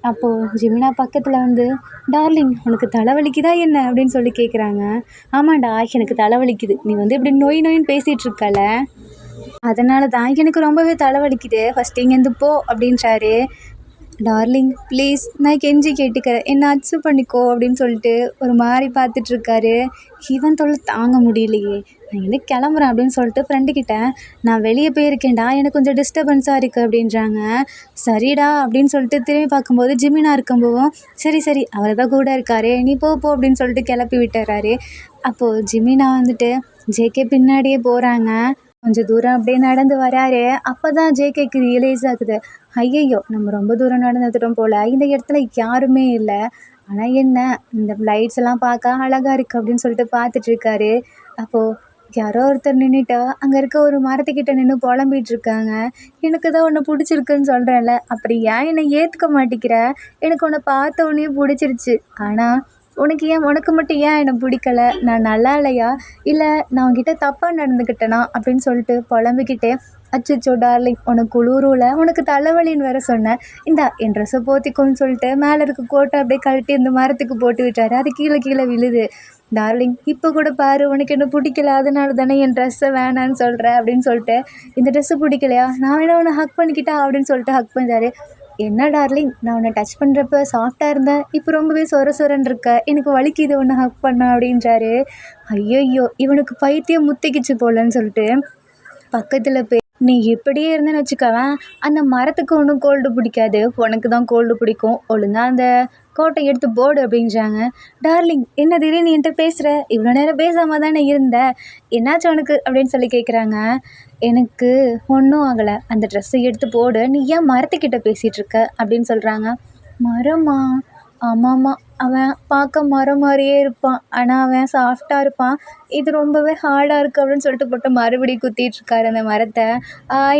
அப்போது ஜிமினா பக்கத்தில் வந்து, டார்லிங் உனக்கு தலைவலிக்குதா என்ன அப்படின்னு சொல்லி கேட்குறாங்க. ஆமாண்டா, எனக்கு தலைவலிக்குது, நீ வந்து இப்படி நோய் நோயின்னு பேசிகிட்டு இருக்கல, அதனால தான் எனக்கு ரொம்பவே தலைவலிக்குது, ஃபஸ்ட்டு இங்கேருந்து போ அப்படின்றாரு. டார்லிங் ப்ளீஸ், நான் கெஞ்சி கேட்டுக்கிறேன், என்ன அக்செப்ட் பண்ணிக்கோ அப்படின்னு சொல்லிட்டு ஒரு மாதிரி பார்த்துட்ருக்காரு. இவன் தொல்லை தாங்க முடியலையே, நான் இங்கே கிளம்புறேன் அப்படின்னு சொல்லிட்டு ஃப்ரெண்டுக்கிட்ட, நான் வெளியே போயிருக்கேன்டா, எனக்கு கொஞ்சம் டிஸ்டர்பன்ஸாக இருக்குது அப்படின்றாங்க. சரிடா அப்படின்னு சொல்லிட்டு திரும்பி பார்க்கும்போது ஜிமினா இருக்கும்போதும், சரி சரி அவர் தான் கூட இருக்காரு, நீ போ அப்படின்னு சொல்லிட்டு கிளப்பி விட்டுறாரு. அப்போது ஜிமினா வந்துட்டு ஜேகே பின்னாடியே போகிறாங்க. கொஞ்சம் தூரம் அப்படியே நடந்து வராரு. அப்போ தான் ஜேகேக்கு ரியலைஸ் ஆகுது, ஐயையோ நம்ம ரொம்ப தூரம் நடந்து வந்துட்டோம் போல், இந்த இடத்துல யாருமே இல்லை, ஆனால் என்ன இந்த லைட்ஸ் எல்லாம் பார்க்க அழகாக இருக்குது அப்படின்னு சொல்லிட்டு பார்த்துட்ருக்காரு. அப்போது யாரோ ஒருத்தர் நின்றுட்டா அங்கே இருக்க ஒரு மரத்துக்கிட்ட நின்று புலம்பிகிட்டு இருக்காங்க. எனக்கு தான் உன்னை பிடிச்சிருக்குன்னு சொல்கிறேன்ல, அப்படி ஏன் என்னை ஏற்றுக்க மாட்டேங்கிற, எனக்கு உன்னை பார்த்த உடனே பிடிச்சிருச்சு, ஆனால் உனக்கு மட்டும் ஏன் என்னை பிடிக்கல, நான் நல்லா இல்லையா, இல்லை நான் உன்கிட்ட தப்பாக நடந்துக்கிட்டேனா அப்படின்னு சொல்லிட்டு புலம்பிக்கிட்டே, அச்சச்சோ டார்லிங் உனக்கு குளிரூல, உனக்கு தலைவலின்னு வேற சொன்னேன், இந்தா என் ட்ரெஸ்ஸை போத்திக்கோன்னு சொல்லிட்டு மேலே இருக்க கோட்டை அப்படியே கழட்டி இந்த மரத்துக்கு போட்டு விட்டாரு. அது கீழே கீழே விழுது. டார்லிங் இப்போ கூட பாரு, உனக்கு என்ன பிடிக்கல, அதனால தானே என் ட்ரெஸ்ஸை வேணான்னு சொல்கிறேன் அப்படின்னு சொல்லிட்டு, இந்த ட்ரெஸ்ஸு பிடிக்கலையா, நான் வேணா உன்னை ஹக் பண்ணிக்கிட்டா அப்படின்னு சொல்லிட்டு ஹக் பண்ணுறாரு. என்ன டார்லிங், நான் உன்னை டச் பண்ணுறப்ப சாஃப்டாக இருந்தேன், இப்போ ரொம்பவே சொர சொரன்னு இருக்க, எனக்கு வலிக்குது உன்னை ஹக் பண்ண அப்படின்றாரு. ஐயையோ இவனுக்கு பைத்தியம் முத்திக்கிச்சு போலன்னு சொல்லிட்டு பக்கத்தில் போய், நீ இப்படியே இருந்தேன்னு வச்சுக்கவேன், அந்த மரத்துக்கு ஒன்றும் கோல்டு பிடிக்காது, உனக்கு தான் கோல்டு பிடிக்கும், ஒழுங்காக அந்த கோட்டை எடுத்து போடு அப்படின்றாங்க. டார்லிங் என்ன திடீர்னு என்கிட்ட பேசுகிற, இவ்வளோ நேரம் பேசாமல் தானே இருந்த, என்னாச்சு உனக்கு அப்படின்னு சொல்லி கேட்குறாங்க. எனக்கு ஒன்றும் ஆகலை, அந்த ட்ரெஸ்ஸை எடுத்து போடு, நீ ஏன் மரத்துக்கிட்ட பேசிகிட்ருக்க அப்படின்னு சொல்கிறாங்க. மரமா, ஆமாம்மா, அவன் பார்க்க மரம் மாதிரியே இருப்பான், ஆனால் அவன் சாஃப்டாக இருப்பான், இது ரொம்பவே ஹார்டாக இருக்குது அப்படின்னு சொல்லிட்டு போட்டு மறுபடியும் குத்திகிட்ருக்காரு அந்த மரத்தை.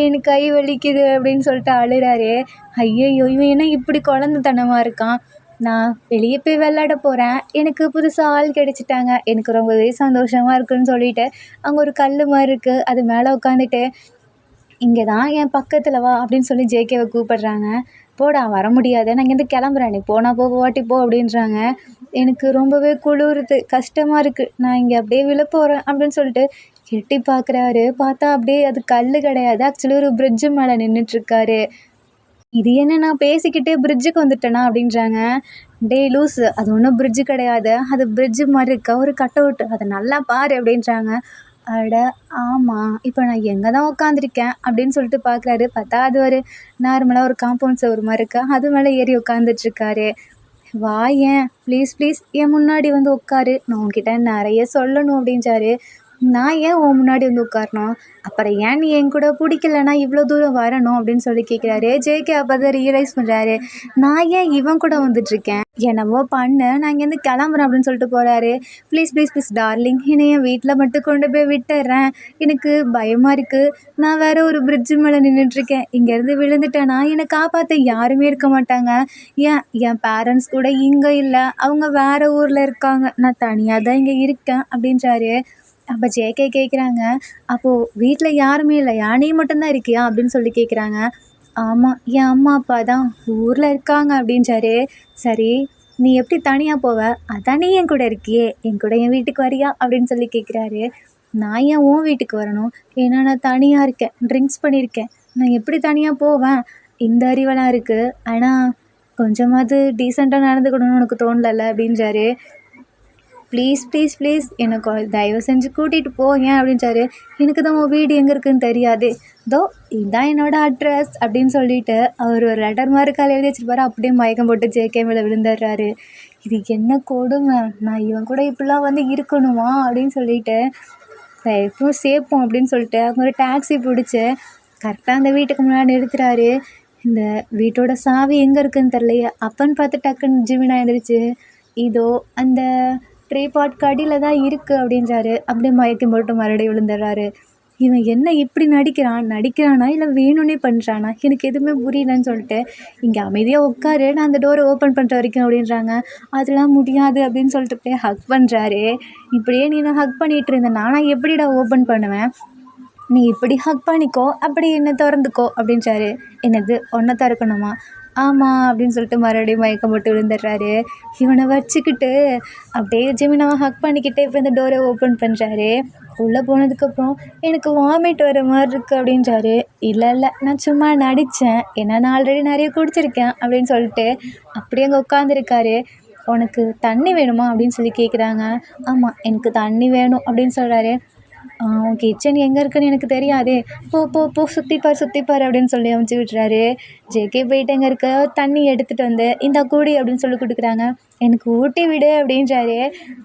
எனக்கு கை வலிக்குது அப்படின்னு சொல்லிட்டு அழுறாரு. ஐயையோ இவன் என்ன இப்படி குழந்தைத்தனமாக இருக்கான், நான் வெளியே போய் விளையாட போகிறேன், எனக்கு புதுசாக ஆள் கிடச்சிட்டாங்க, எனக்கு ரொம்பவே சந்தோஷமாக இருக்குதுன்னு சொல்லிட்டு அங்கே ஒரு கல் மாதிரி இருக்குது, அது மேலே உட்காந்துட்டு, இங்கே தான் என் பக்கத்தில் வா அப்படின்னு சொல்லி ஜேகேவை கூப்பிடுறாங்க. போடா வர முடியாது, நான் இங்கேருந்து கிளம்புறேன், நீ போனா போ போவாட்டி போ அப்படின்றாங்க. எனக்கு ரொம்பவே குளிருது, கஷ்டமாக இருக்குது, நான் இங்கே அப்படியே விழப்போகிறேன் அப்படின்னு சொல்லிட்டு எட்டி பார்க்குறாரு. பார்த்தா அப்படியே அது கல் கிடையாது, ஆக்சுவலி ஒரு பிரிட்ஜு மேலே நின்றுட்டுருக்காரு. இது என்ன நான் பேசிக்கிட்டே பிரிட்ஜுக்கு வந்துட்டேனா அப்படின்றாங்க. டேய் லூஸு, அது ஒன்றும் பிரிட்ஜு கிடையாது, அது பிரிட்ஜு மாதிரி இருக்க ஒரு கட் அவுட்டு, அதை நல்லா பாரு அப்படின்றாங்க. அட ஆமாம், இப்போ நான் எங்கே தான் உட்காந்துருக்கேன் அப்படின்னு சொல்லிட்டு பார்க்குறாரு. பார்த்தா அது ஒரு நார்மலாக ஒரு காம்பவுண்ட் சுவர் மாதிரி இருக்கா, அது மேலே ஏறி உட்காந்துட்ருக்காரு. வாயேன் ப்ளீஸ் ப்ளீஸ் என் முன்னாடி வந்து உட்காரு, நான் உன்கிட்ட நிறைய சொல்லணும் அப்படின்றாரு. நான் ஏன் உன் முன்னாடி வந்து உட்காரணும், அப்புறம் ஏன் நீ என் கூட பிடிக்கலன்னா இவ்வளோ தூரம் வரணும் அப்படின்னு சொல்லி கேட்குறாரு. ஜேகே அப்போ தான் ரியலைஸ் பண்ணுறாரு, நான் ஏன் இவன் கூட வந்துட்டுருக்கேன், என்னவோ பண்ணு, நான் இங்கேருந்து கிளம்புறேன் அப்படின்னு சொல்லிட்டு போகிறாரு. ப்ளீஸ் ப்ளீஸ் ப்ளீஸ் டார்லிங், என்னை என் வீட்டில் மட்டும் கொண்டு போய் விட்டுறேன், எனக்கு பயமாக இருக்குது, நான் வேறு ஒரு பிரிட்ஜு மேலே நின்றுட்டுருக்கேன், இங்கேருந்து விழுந்துட்டேன்னா என்னை காப்பாற்ற யாருமே இருக்க மாட்டாங்க, என் பேரண்ட்ஸ் கூட இங்கே இல்லை, அவங்க வேறு ஊரில் இருக்காங்க, நான் தனியாக தான் இங்கே இருக்கேன் அப்படின்றாரு. அப்போ ஜேகே கேட்குறாங்க, அப்போது வீட்டில் யாருமே இல்லையா, நீ மட்டும்தான் இருக்கியா அப்படின்னு சொல்லி கேட்குறாங்க. ஆமாம், என் அம்மா அப்பா தான் ஊரில் இருக்காங்க அப்படின்றாரு. சரி, நீ எப்படி தனியாக போவ, அதான் நீ என் கூட இருக்கியே, என் கூட என் வீட்டுக்கு வரியா அப்படின்னு சொல்லி கேட்குறாரு. நான் ஏன் உன் வீட்டுக்கு வரணும், ஏன்னா நான் தனியாக இருக்கேன், ட்ரிங்க்ஸ் பண்ணியிருக்கேன், நான் எப்படி தனியாக போவேன், இந்த அறிவெல்லாம் இருக்குது, ஆனால் கொஞ்சமாவது டீசெண்டாக நடந்துக்கணும்னு உனக்கு தோணலல்ல அப்படின்றாரு. ப்ளீஸ் ப்ளீஸ் ப்ளீஸ் எனக்கு தயவு செஞ்சு கூட்டிகிட்டு போங்க அப்படின்றாரு. எனக்கு தான் உன் வீடு எங்கே இருக்குதுன்னு தெரியாது, தோ இதுதான் என்னோடய அட்ரஸ் அப்படின்னு சொல்லிட்டு அவர் ஒரு லெட்டர் மாதிரி கால் எழுதி வச்சுருப்பாரு. அப்படியே மயக்கம் போட்டு ஜேகே மேலே விழுந்துடுறாரு. இது என்ன கொடுமை, நான் இவன் கூட இப்படிலாம் வந்து இருக்கணுமா அப்படின்னு சொல்லிட்டு எப்பவும் சேர்ப்போம் அப்படின்னு சொல்லிட்டு அவங்க ஒரு டாக்ஸி பிடிச்சி கரெக்டாக அந்த வீட்டுக்கு முன்னாடி நிறுத்துறாரு. இந்த வீட்டோட சாவி எங்கே இருக்குதுன்னு தெரியலையே, அப்பன்னு பார்த்து டக்குன்னு ஜிமினா எழுந்திரிச்சு இதோ அந்த ட்ரீபாட் கடியில் தான் இருக்குது அப்படின்றாரு. அப்படியே மயக்கம் போட்டு மறுபடியும் விழுந்துடுறாரு. இவன் என்ன இப்படி நடிக்கிறானா இல்லை வேணும்னே பண்ணுறானா, எனக்கு எதுவுமே புரியலன்னு சொல்லிட்டு இங்கே அமைதியாக உட்காரு, நான் அந்த டோரை ஓப்பன் பண்ணுற வரைக்கும் அப்படின்றாங்க. அதெல்லாம் முடியாது அப்படின்னு சொல்லிட்டு போய் ஹக் பண்ணுறாரு. இப்படியே நீ நான் ஹக் பண்ணிகிட்டு இருந்தேன், நான் எப்படிடா ஓப்பன் பண்ணுவேன், நீ இப்படி ஹக் பண்ணிக்கோ, அப்படி என்னை திறந்துக்கோ அப்படின்றாரு. என்னது ஒன்றை திறக்கணுமா, ஆமாம் அப்படின்னு சொல்லிட்டு மறுபடியும் மயக்கம் போட்டு விழுந்துடுறாரு. இவனை வச்சுக்கிட்டு அப்படியே ஜெமினாவை ஹக் பண்ணிக்கிட்டே இப்போ இந்த டோரை ஓப்பன் பண்ணுறாரு. உள்ளே போனதுக்கப்புறம் எனக்கு வாமிட் வர மாதிரி இருக்குது அப்படின்றாரு. இல்லை நான் சும்மா நடித்தேன், ஏன்னா நான் ஆல்ரெடி நிறைய குடிச்சிருக்கேன் அப்படின்னு சொல்லிட்டு அப்படியே அங்கே உட்காந்துருக்காரு. உனக்கு தண்ணி வேணுமா அப்படின்னு சொல்லி கேட்குறாங்க. ஆமாம் எனக்கு தண்ணி வேணும் அப்படின்னு சொல்கிறாரு. உன் கிச்சன் எங்கே இருக்குன்னு எனக்கு தெரியாதே, போ போ போ சுற்றிப்பார் அப்படின்னு சொல்லி அமுச்சு விட்றாரு. ஜேகே போயிட்டு எங்கே இருக்க தண்ணி எடுத்துகிட்டு வந்து இந்த கூடி அப்படின்னு சொல்லி கொடுக்குறாங்க. எனக்கு ஊட்டி விடு அப்படின்றாரு.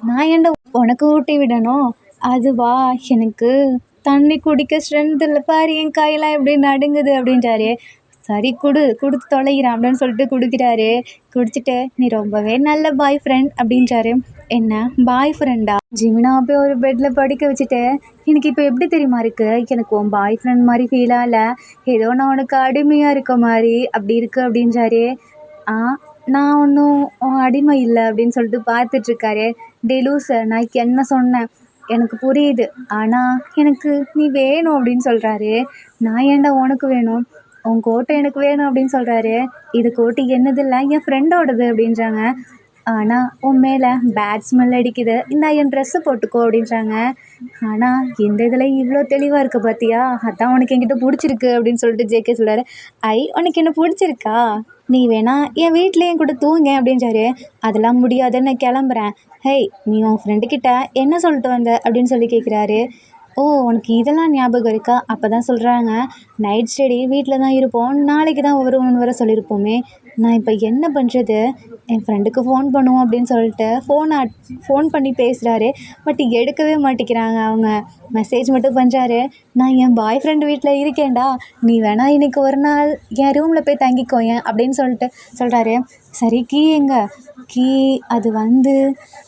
நான் ஏன்டா உனக்கு ஊட்டி விடணும், அதுவா எனக்கு தண்ணி குடிக்க ஸ்ட்ரென்த் இல்லை பாரு, என் கையெல்லாம் எப்படி நடுங்குது அப்படின்றாரு. சரி கொடுத்து தொலைகிறான் அப்படின்னு சொல்லிட்டு கொடுக்குறாரு. குடிச்சிட்டு நீ ரொம்பவே நல்ல பாய் ஃப்ரெண்ட் அப்படின்றாரு. என்ன பாய் ஃப்ரெண்டா, ஜிமினா போய் ஒரு பெட்டில் படுக்க வச்சுட்டு எனக்கு இப்போ எப்படி தெரியுமா இருக்குது, எனக்கு உன் பாய் ஃப்ரெண்ட் மாதிரி ஃபீலாக இல்லை, ஏதோ நான் உனக்கு அடிமையாக இருக்க மாதிரி அப்படி இருக்குது அப்படின்றாரு. நான் ஒன்றும் அடிமை இல்லை அப்படின்னு சொல்லிட்டு பார்த்துட்ருக்காரு. டே லூசு, நான் என்ன சொன்னேன் எனக்கு புரியுது, ஆனால் எனக்கு நீ வேணும் அப்படின்னு சொல்கிறாரு. நான் ஏன்டா உனக்கு வேணும், உன் கோட்டை எனக்கு வேணும் அப்படின்னு சொல்கிறாரு. இது கோட்டை என்னது இல்லை, என் ஃப்ரெண்டோடது அப்படின்றாங்க. ஆனால் உன் மேலே பேட் ஸ்மெல் அடிக்குது, இந்த என் ட்ரெஸ்ஸு போட்டுக்கோ அப்படின்றாங்க. ஆனால் இந்த இதில் இவ்வளோ தெளிவாக இருக்க பார்த்தியா, அதான் உனக்கு என்கிட்ட பிடிச்சிருக்கு அப்படின்னு சொல்லிட்டு ஜேகே சொல்கிறாரு. உனக்கு என்ன பிடிச்சிருக்கா, நீ வேணா என் வீட்டில் என் கூட தூங்க அப்படின்றாரு. அதெல்லாம் முடியாதுன்னு நான் கிளம்புறேன். நீ உன் ஃப்ரெண்டுக்கிட்ட என்ன சொல்லிட்டு வந்த அப்படின்னு சொல்லி கேட்குறாரு. ஓ உனக்கு இதெல்லாம் ஞாபகம் இருக்கா, அப்போ தான் சொல்கிறாங்க நைட் ஸ்டடி வீட்டில் தான் இருப்போம், நாளைக்கு தான் வருவோம்னு வர சொல்லியிருப்போமே, நான் இப்போ என்ன பண்ணுறது, என் ஃப்ரெண்டுக்கு ஃபோன் பண்ணுவோம் அப்படின்னு சொல்லிட்டு ஃபோன் பண்ணி பேசுகிறாரு. பட் எடுக்கவே மாட்டேங்கிறாங்க அவங்க. மெசேஜ் மட்டும் பண்ணுறாரு. நான் என் பாய் ஃப்ரெண்டு வீட்டில் இருக்கேன்டா, நீ வேணா இன்றைக்கி ஒரு நாள் என் ரூமில் போய் தங்கிக்கோயேன் அப்படின்னு சொல்லிட்டு சொல்கிறாரு. சரி கீ எங்கே, கீ அது வந்து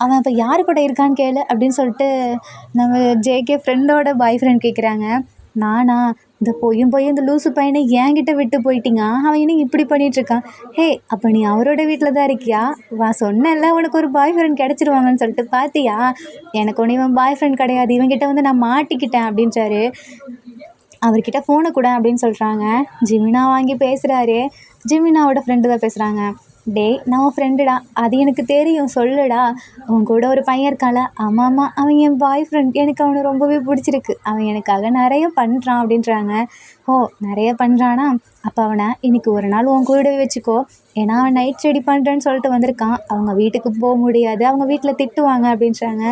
அவன் இப்போ யார் கூட இருக்கான்னு கேளு அப்படின்னு சொல்லிட்டு நம்ம ஜேகே ஃப்ரெண்டோட பாய் ஃப்ரெண்ட் கேட்குறாங்க. நானா, இந்த போயும் இந்த லூசு பையனை என்கிட்ட விட்டு போயிட்டீங்க, அவன் இன்னும் இப்படி பண்ணிகிட்ருக்கான். அப்போ நீ அவரோட வீட்டில் தான் இருக்கியா, சொன்னேன்ல உனக்கு ஒரு பாய் ஃப்ரெண்ட் கிடச்சிருவாங்கன்னு சொல்லிட்டு, பார்த்தியா எனக்கு ஒன்று இவன் பாய் ஃப்ரெண்ட் கிடையாது, இவன்கிட்ட வந்து நான் மாட்டிக்கிட்டேன் அப்படின்றாரு. அவர்கிட்ட ஃபோனை கூட அப்படின்னு சொல்கிறாங்க. ஜிமினா வாங்கி பேசுகிறாரு. ஜிமினாவோட ஃப்ரெண்டு தான் பேசுகிறாங்க. டேய் நான் உன் ஃப்ரெண்டுடா, அது எனக்கு தெரியும் சொல்லுடா. உன் கூட ஒரு பையன் இருக்கான்ல, ஆமாம்மா அவன் என் பாய் ஃப்ரெண்ட், எனக்கு அவனை ரொம்பவே பிடிச்சிருக்கு, அவன் எனக்காக நிறைய பண்ணுறான் அப்படின்றாங்க. ஓ நிறைய பண்ணுறானா, அப்போ அவனை இன்னைக்கு ஒரு நாள் உன் கூடவே வச்சுக்கோ. ஏன்னா அவன் நைட் ஸ்டடி பண்ணுறேன்னு சொல்லிட்டு வந்திருக்கான், அவங்க வீட்டுக்கு போக முடியாது, அவங்க வீட்டில் திட்டுவாங்க அப்படின்றாங்க.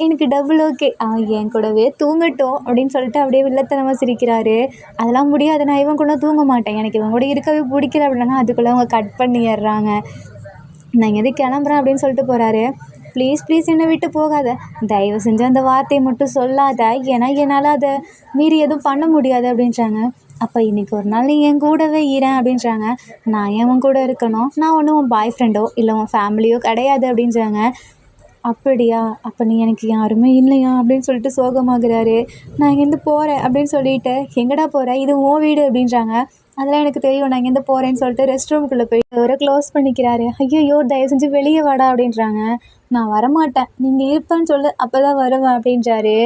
எனக்கு டபுள் ஓகே, அவன் என் கூடவே தூங்கட்டும் அப்படின்னு சொல்லிட்டு அப்படியே வில்லத்தனமாக சிரிக்கிறாரு. அதெல்லாம் முடியாது, நான் இவன் கூட தூங்க மாட்டேன், எனக்கு இவன் கூட இருக்கவே பிடிக்கல அப்படின்னா அதுக்குள்ளே அவங்க கட் பண்ணிடுறாங்க. நான் இங்கேருந்து கிளம்புறேன் அப்படின்னு சொல்லிட்டு போகிறாரு. ப்ளீஸ் ப்ளீஸ் என்னை விட்டு போகாத, தயவு செஞ்சு அந்த வார்த்தையை மட்டும் சொல்லாத, ஏன்னா என்னால் அதை மீறி எதுவும் பண்ண முடியாது அப்படின்றாங்க. அப்போ இன்றைக்கி ஒரு நாள் நீ என் கூடவே இரேன் அப்படின்றாங்க. நான் ஏன் உன் கூட இருக்கணும், நான் ஒன்றும் உன் பாய் ஃப்ரெண்டோ இல்லை உன் ஃபேமிலியோ கிடையாது அப்படின்றாங்க. அப்படியா, அப்போ நீ எனக்கு யாருமே இல்லையா அப்படின்னு சொல்லிட்டு சோகமாகறாரு. நான் இங்கேருந்து போகிறேன் அப்படின்னு சொல்லிட்டு, எங்கடா போகிற, இது உன் வீடு அப்படின்றாங்க. அதெல்லாம் எனக்கு தெரியும், நான் இங்கேருந்து போகிறேன்னு சொல்லிட்டு ரெஸ்ட் ரூமுக்குள்ளே போய் அவரை க்ளோஸ் பண்ணிக்கிறாரு. ஐயோ தயவு செஞ்சு வெளியே வாடா அப்படின்றாங்க. நான் வரமாட்டேன், நீங்கள் இருப்பேன்னு சொல்லு, அப்போ தான் வருவேன் அப்படின்றாரு.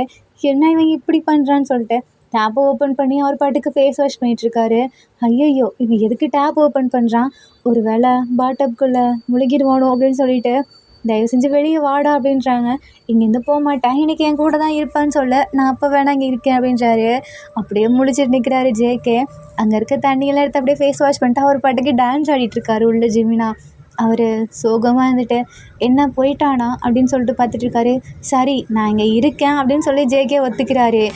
என்ன இவன் இப்படி பண்ணுறான்னு சொல்லிட்டு டேப்பை ஓப்பன் பண்ணி அவர் பாட்டுக்கு ஃபேஸ் வாஷ் பண்ணிகிட்ருக்காரு. ஐயோ இவன் எதுக்கு டேப் ஓப்பன் பண்ணுறான், ஒரு வேளை பாட்டப்குள்ளே முழுகிடுவானோ அப்படின்னு சொல்லிட்டு தயவு செஞ்சு வெளியே வாடா அப்படின்றாங்க. இங்கேருந்து போக மாட்டேன், இன்றைக்கி என் கூட தான் இருப்பான்னு சொல்ல, நான் அப்போ வேணா இங்கே இருக்கேன் அப்படின்றாரு. அப்படியே முழிச்சிட்டு நிற்கிறாரு ஜேகே. அங்கே இருக்க தண்ணியெல்லாம் எடுத்து அப்படியே ஃபேஸ் வாஷ் பண்ணிட்டு அவர் பாட்டுக்கு டான்ஸ் ஆடிட்டுருக்காரு உள்ள ஜிமினா. அவர் சோகமாக இருந்துட்டு என்ன போயிட்டானா அப்படின்னு சொல்லிட்டு பார்த்துட்ருக்காரு. சரி நான் இங்கே இருக்கேன் அப்படின்னு சொல்லி ஜேகே ஒத்துக்கிறாரு.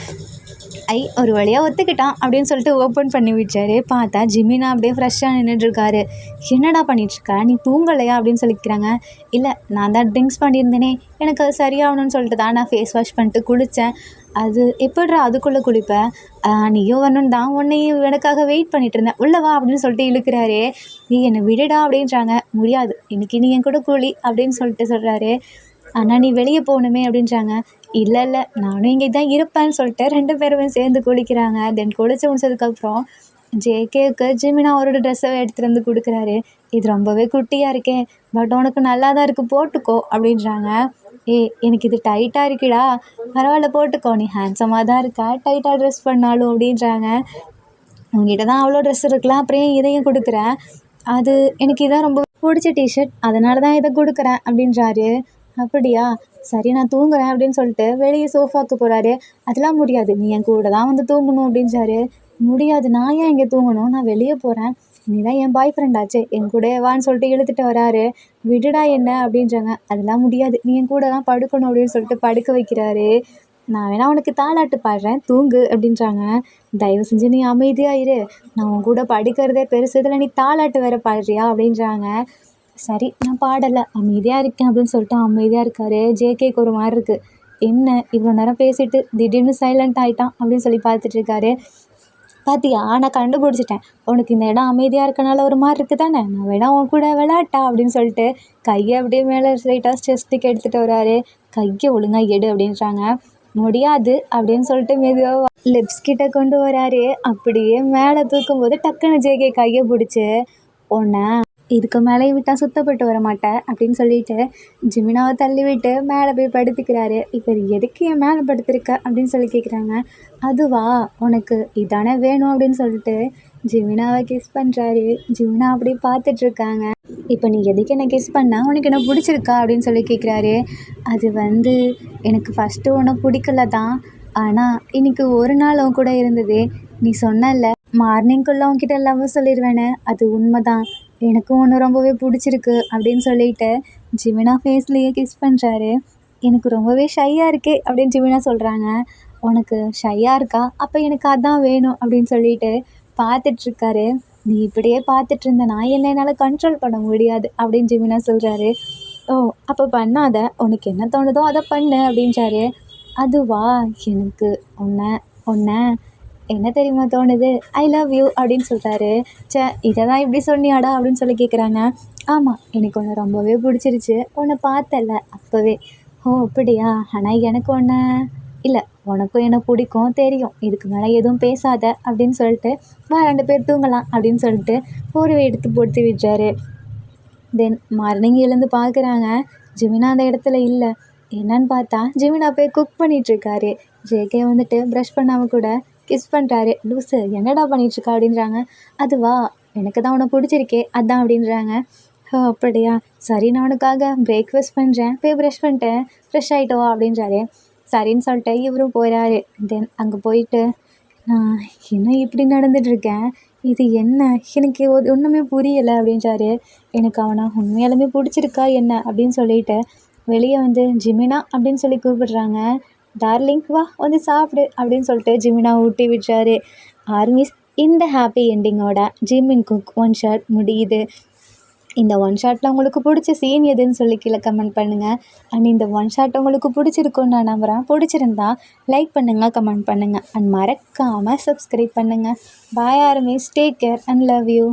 ஒரு வழியாக ஒத்துக்கிட்டான் அப்படின்னு சொல்லிட்டு ஓப்பன் பண்ணி விட்டாரு. பார்த்தா ஜிமினா அப்படியே ஃப்ரெஷ்ஷாக நின்றுட்டுருக்காரு. என்னடா பண்ணிகிட்ருக்க, நீ தூங்கலையா அப்படின்னு சொல்லிக்கிறாங்க. இல்லை நான் தான் ட்ரிங்க்ஸ் பண்ணியிருந்தேனே, எனக்கு அது சரியாகணும்னு சொல்லிட்டு தான் நான் ஃபேஸ் வாஷ் பண்ணிட்டு குளித்தேன். அது எப்படிரா அதுக்குள்ளே குளிப்பேன், நீயும் வரணுன்னு தான் உன்னையும் எனக்காக வெயிட் பண்ணிகிட்டு இருந்தேன், உள்ளவா அப்படின்னு சொல்லிட்டு இழுக்கிறாரு. நீ என்னை விடுடா அப்படின்றாங்க. முடியாது, இன்றைக்கி நீ என் கூட குளி அப்படின்னு சொல்லிட்டு சொல்கிறாரு. ஆனால் நீ வெளியே போகணுமே அப்படின்றாங்க. இல்லை நானும் இங்கே தான் இருப்பேன்னு சொல்லிட்டு 2 பேருமே சேர்ந்து குளிக்கிறாங்க. தென் குளித்து முடிச்சதுக்கப்புறம் ஜேகேவுக்கு ஜிமினா அவரோட ட்ரெஸ்ஸை எடுத்துகிட்டு வந்து கொடுக்குறாரு. இது ரொம்பவே குட்டியாக இருக்கே, பட் உனக்கு நல்லா தான் இருக்குது போட்டுக்கோ அப்படின்றாங்க. எனக்கு இது டைட்டாக இருக்குடா, பரவாயில்ல போட்டுக்கோ, நீ ஹேண்ட்ஸமாக தான் இருக்கா டைட்டாக ட்ரெஸ் பண்ணாலும் அப்படின்றாங்க. உங்ககிட்ட தான் அவ்வளோ ட்ரெஸ் இருக்கலாம், அப்புறம் இதையும் கொடுக்குறேன், அது எனக்கு இதான் ரொம்ப பிடிச்ச டிஷர்ட், அதனால தான் இதை கொடுக்குறேன் அப்படின்றாரு. அப்படியா, சரி நான் தூங்குறேன் அப்படின்னு சொல்லிட்டு வெளியே சோஃபாவுக்கு போகிறாரு. அதெல்லாம் முடியாது, நீ என் கூட தான் வந்து தூங்கணும் அப்படின்றாரு. முடியாது, நான் ஏன் இங்கே தூங்கணும், நான் வெளியே போகிறேன், நீ தான் என் பாய் ஃப்ரெண்ட் ஆச்சு, என் கூட வான்னு சொல்லிட்டு இழுத்துட்டு வராரு. விடுடா என்ன அப்படின்றாங்க. அதெல்லாம் முடியாது, நீ என் கூட தான் படுக்கணும் அப்படின்னு சொல்லிட்டு படுக்க வைக்கிறாரு. நான் வேணா உனக்கு தாலாட்டு பாடுறேன் தூங்கு அப்படின்றாங்க. தயவு செஞ்சு நீ அமைதியாக இரு, நான் உன் கூட படுக்கிறதே பெருசு, இதில் நீ தாலாட்டு வேறு பாடுறியா அப்படின்றாங்க. சரி நான் பாடலை, அமைதியாக இருக்கேன் அப்படின்னு சொல்லிட்டு அமைதியாக இருக்காரு. ஜேகேக்கு ஒரு மாதிரி இருக்குது, என்ன இவ்வளோ நேரம் பேசிட்டு திடீர்னு சைலண்ட் ஆகிட்டான் அப்படின்னு சொல்லி பார்த்துட்ருக்காரு. பார்த்தியா நான் கண்டுபிடிச்சிட்டேன், உனக்கு இந்த இடம் அமைதியாக இருக்கனால ஒரு மாதிரி இருக்குது தானே, நான் வேணா உன் கூட விளையாட்டா அப்படின்னு சொல்லிட்டு கையை அப்படியே மேலே ஸ்ட்ரைட்டாக செஸ்ட்டுக்கு எடுத்துகிட்டு வராரு. கையை ஒழுங்காக எடு அப்படின்றாங்க. முடியாது அப்படின்னு சொல்லிட்டு மெதுவாக லிப்ஸ் கிட்ட கொண்டு வராரு. அப்படியே மேலே தூக்கும்போது டக்குன்னு ஜேகே கையை பிடிச்சி, உன்னை இதுக்கு மேலே விட்டால் சுத்தப்பட்டு வர மாட்டேன் அப்படின்னு சொல்லிட்டு ஜிமினாவை தள்ளி விட்டு மேலே போய் படுத்துக்கிறாரு. இப்போ எதுக்கு என் மேலே படுத்துருக்க அப்படின்னு சொல்லி கேட்குறாங்க. அதுவா, உனக்கு இதானே வேணும் அப்படின்னு சொல்லிட்டு ஜிமினாவை கிஸ் பண்ணுறாரு. ஜிமினா அப்படியே பார்த்துட்ருக்காங்க. இப்போ நீ எதுக்கு என்ன கிஸ் பண்ண, உனக்கு என்ன பிடிச்சிருக்கா அப்படின்னு சொல்லி கேட்குறாரு. அது எனக்கு ஃபஸ்ட்டு உன்னை பிடிக்கல தான், ஆனால் இன்றைக்கி ஒரு நாள் அவன் கூட இருந்தது, நீ சொன்னல மார்னிங்குள்ளே உன்கிட்ட லவ் சொல்லிடுவேன்னு, அது உண்மை தான், எனக்கும் ஒன்று ரொம்பவே பிடிச்சிருக்கு அப்படின்னு சொல்லிட்டு ஜிமினா ஃபேஸ்லேயே கிஸ் பண்ணுறாரு. எனக்கு ரொம்பவே ஷையாக இருக்கே அப்படின்னு ஜிமினா சொல்கிறாங்க. உனக்கு ஷையாக இருக்கா, அப்போ எனக்கு அதான் வேணும் அப்படின்னு சொல்லிட்டு பார்த்துட்ருக்காரு. நீ இப்படியே பார்த்துட்டு இருந்தனா என்ன என்னால் கண்ட்ரோல் பண்ண முடியாது அப்படின்னு ஜிமினா சொல்கிறாரு. ஓ அப்போ பண்ணாத, உனக்கு என்ன தோணுதோ அதை பண்ணு அப்படின்றாரு. அதுவா, எனக்கு ஒன்றை என்ன தெரியுமா தோணுது, ஐ லவ் யூ அப்படின்னு சொல்கிறாரு. இதை தான் இப்படி சொன்னியாடா அப்படின்னு சொல்லி கேட்குறாங்க. ஆமாம், எனக்கு உன்னை ரொம்பவே பிடிச்சிருச்சு, உன்னை பார்த்தல அப்போவே. ஓ அப்படியா, ஆனால் எனக்கு ஒன்று இல்லை, உனக்கும் என்ன பிடிக்கும் தெரியும், இதுக்கு மேலே எதுவும் பேசாத அப்படின்னு சொல்லிட்டு வா 2 பேர் தூங்கலாம் அப்படின்னு சொல்லிட்டு போர்வை எடுத்து போட்டு விடுறாரு. தென் மார்னிங் எழுந்து பார்க்குறாங்க, ஜிமினா அந்த இடத்துல இல்லை. என்னன்னு பார்த்தா ஜிமினா போய் குக் பண்ணிகிட்ருக்காரு. ஜேகே வந்துட்டு ப்ரஷ் பண்ணாமல் கூட கிஸ் பண்ணுறாரு. லூஸு என்னடா பண்ணிகிட்ருக்கா அப்படின்றாங்க. அதுவா, எனக்கு தான் உன்னை பிடிச்சிருக்கே அதான் அப்படின்றாங்க. ஓ அப்படியா, சரி நான் உனக்காக பிரேக்ஃபாஸ்ட் பண்ணுறேன், போய் ப்ரஷ் பண்ணிட்டேன், ஃப்ரெஷ் ஆகிட்டு வா அப்படின்றாரு. சரின்னு சொல்லிட்டு இவரும் போயிறாரு. தென் அங்கே போயிட்டு நான் என்ன இப்படி நடந்துட்டுருக்கேன், இது என்ன எனக்கு ஒன்றுமே புரியலை அப்படின்றாரு. எனக்கு அவனை உண்மையாலுமே பிடிச்சிருக்கா என்ன அப்படின்னு சொல்லிட்டு வெளியே வந்து ஜிமினா அப்படின்னு சொல்லி கூப்பிடுறாங்க. டார்லிங் வா வந்து சாப்பிடு அப்படின்னு சொல்லிட்டு ஜிமினா ஊட்டி விடுறாரு. ஆர்மிஸ், இந்த ஹாப்பி எண்டிங்கோட ஜிமின் குக் ஒன் ஷாட் முடியுது. இந்த ஒன் ஷாட்டில் உங்களுக்கு பிடிச்ச சீன் எதுன்னு சொல்லி கீழே கமெண்ட் பண்ணுங்கள். அண்ட் இந்த ஒன் ஷாட் உங்களுக்கு பிடிச்சிருக்குன்னு நான் நம்புகிறேன். பிடிச்சிருந்தா லைக் பண்ணுங்கள், கமெண்ட் பண்ணுங்கள் அண்ட் மறக்காமல் சப்ஸ்கிரைப் பண்ணுங்கள். Bye armies, take care and love you.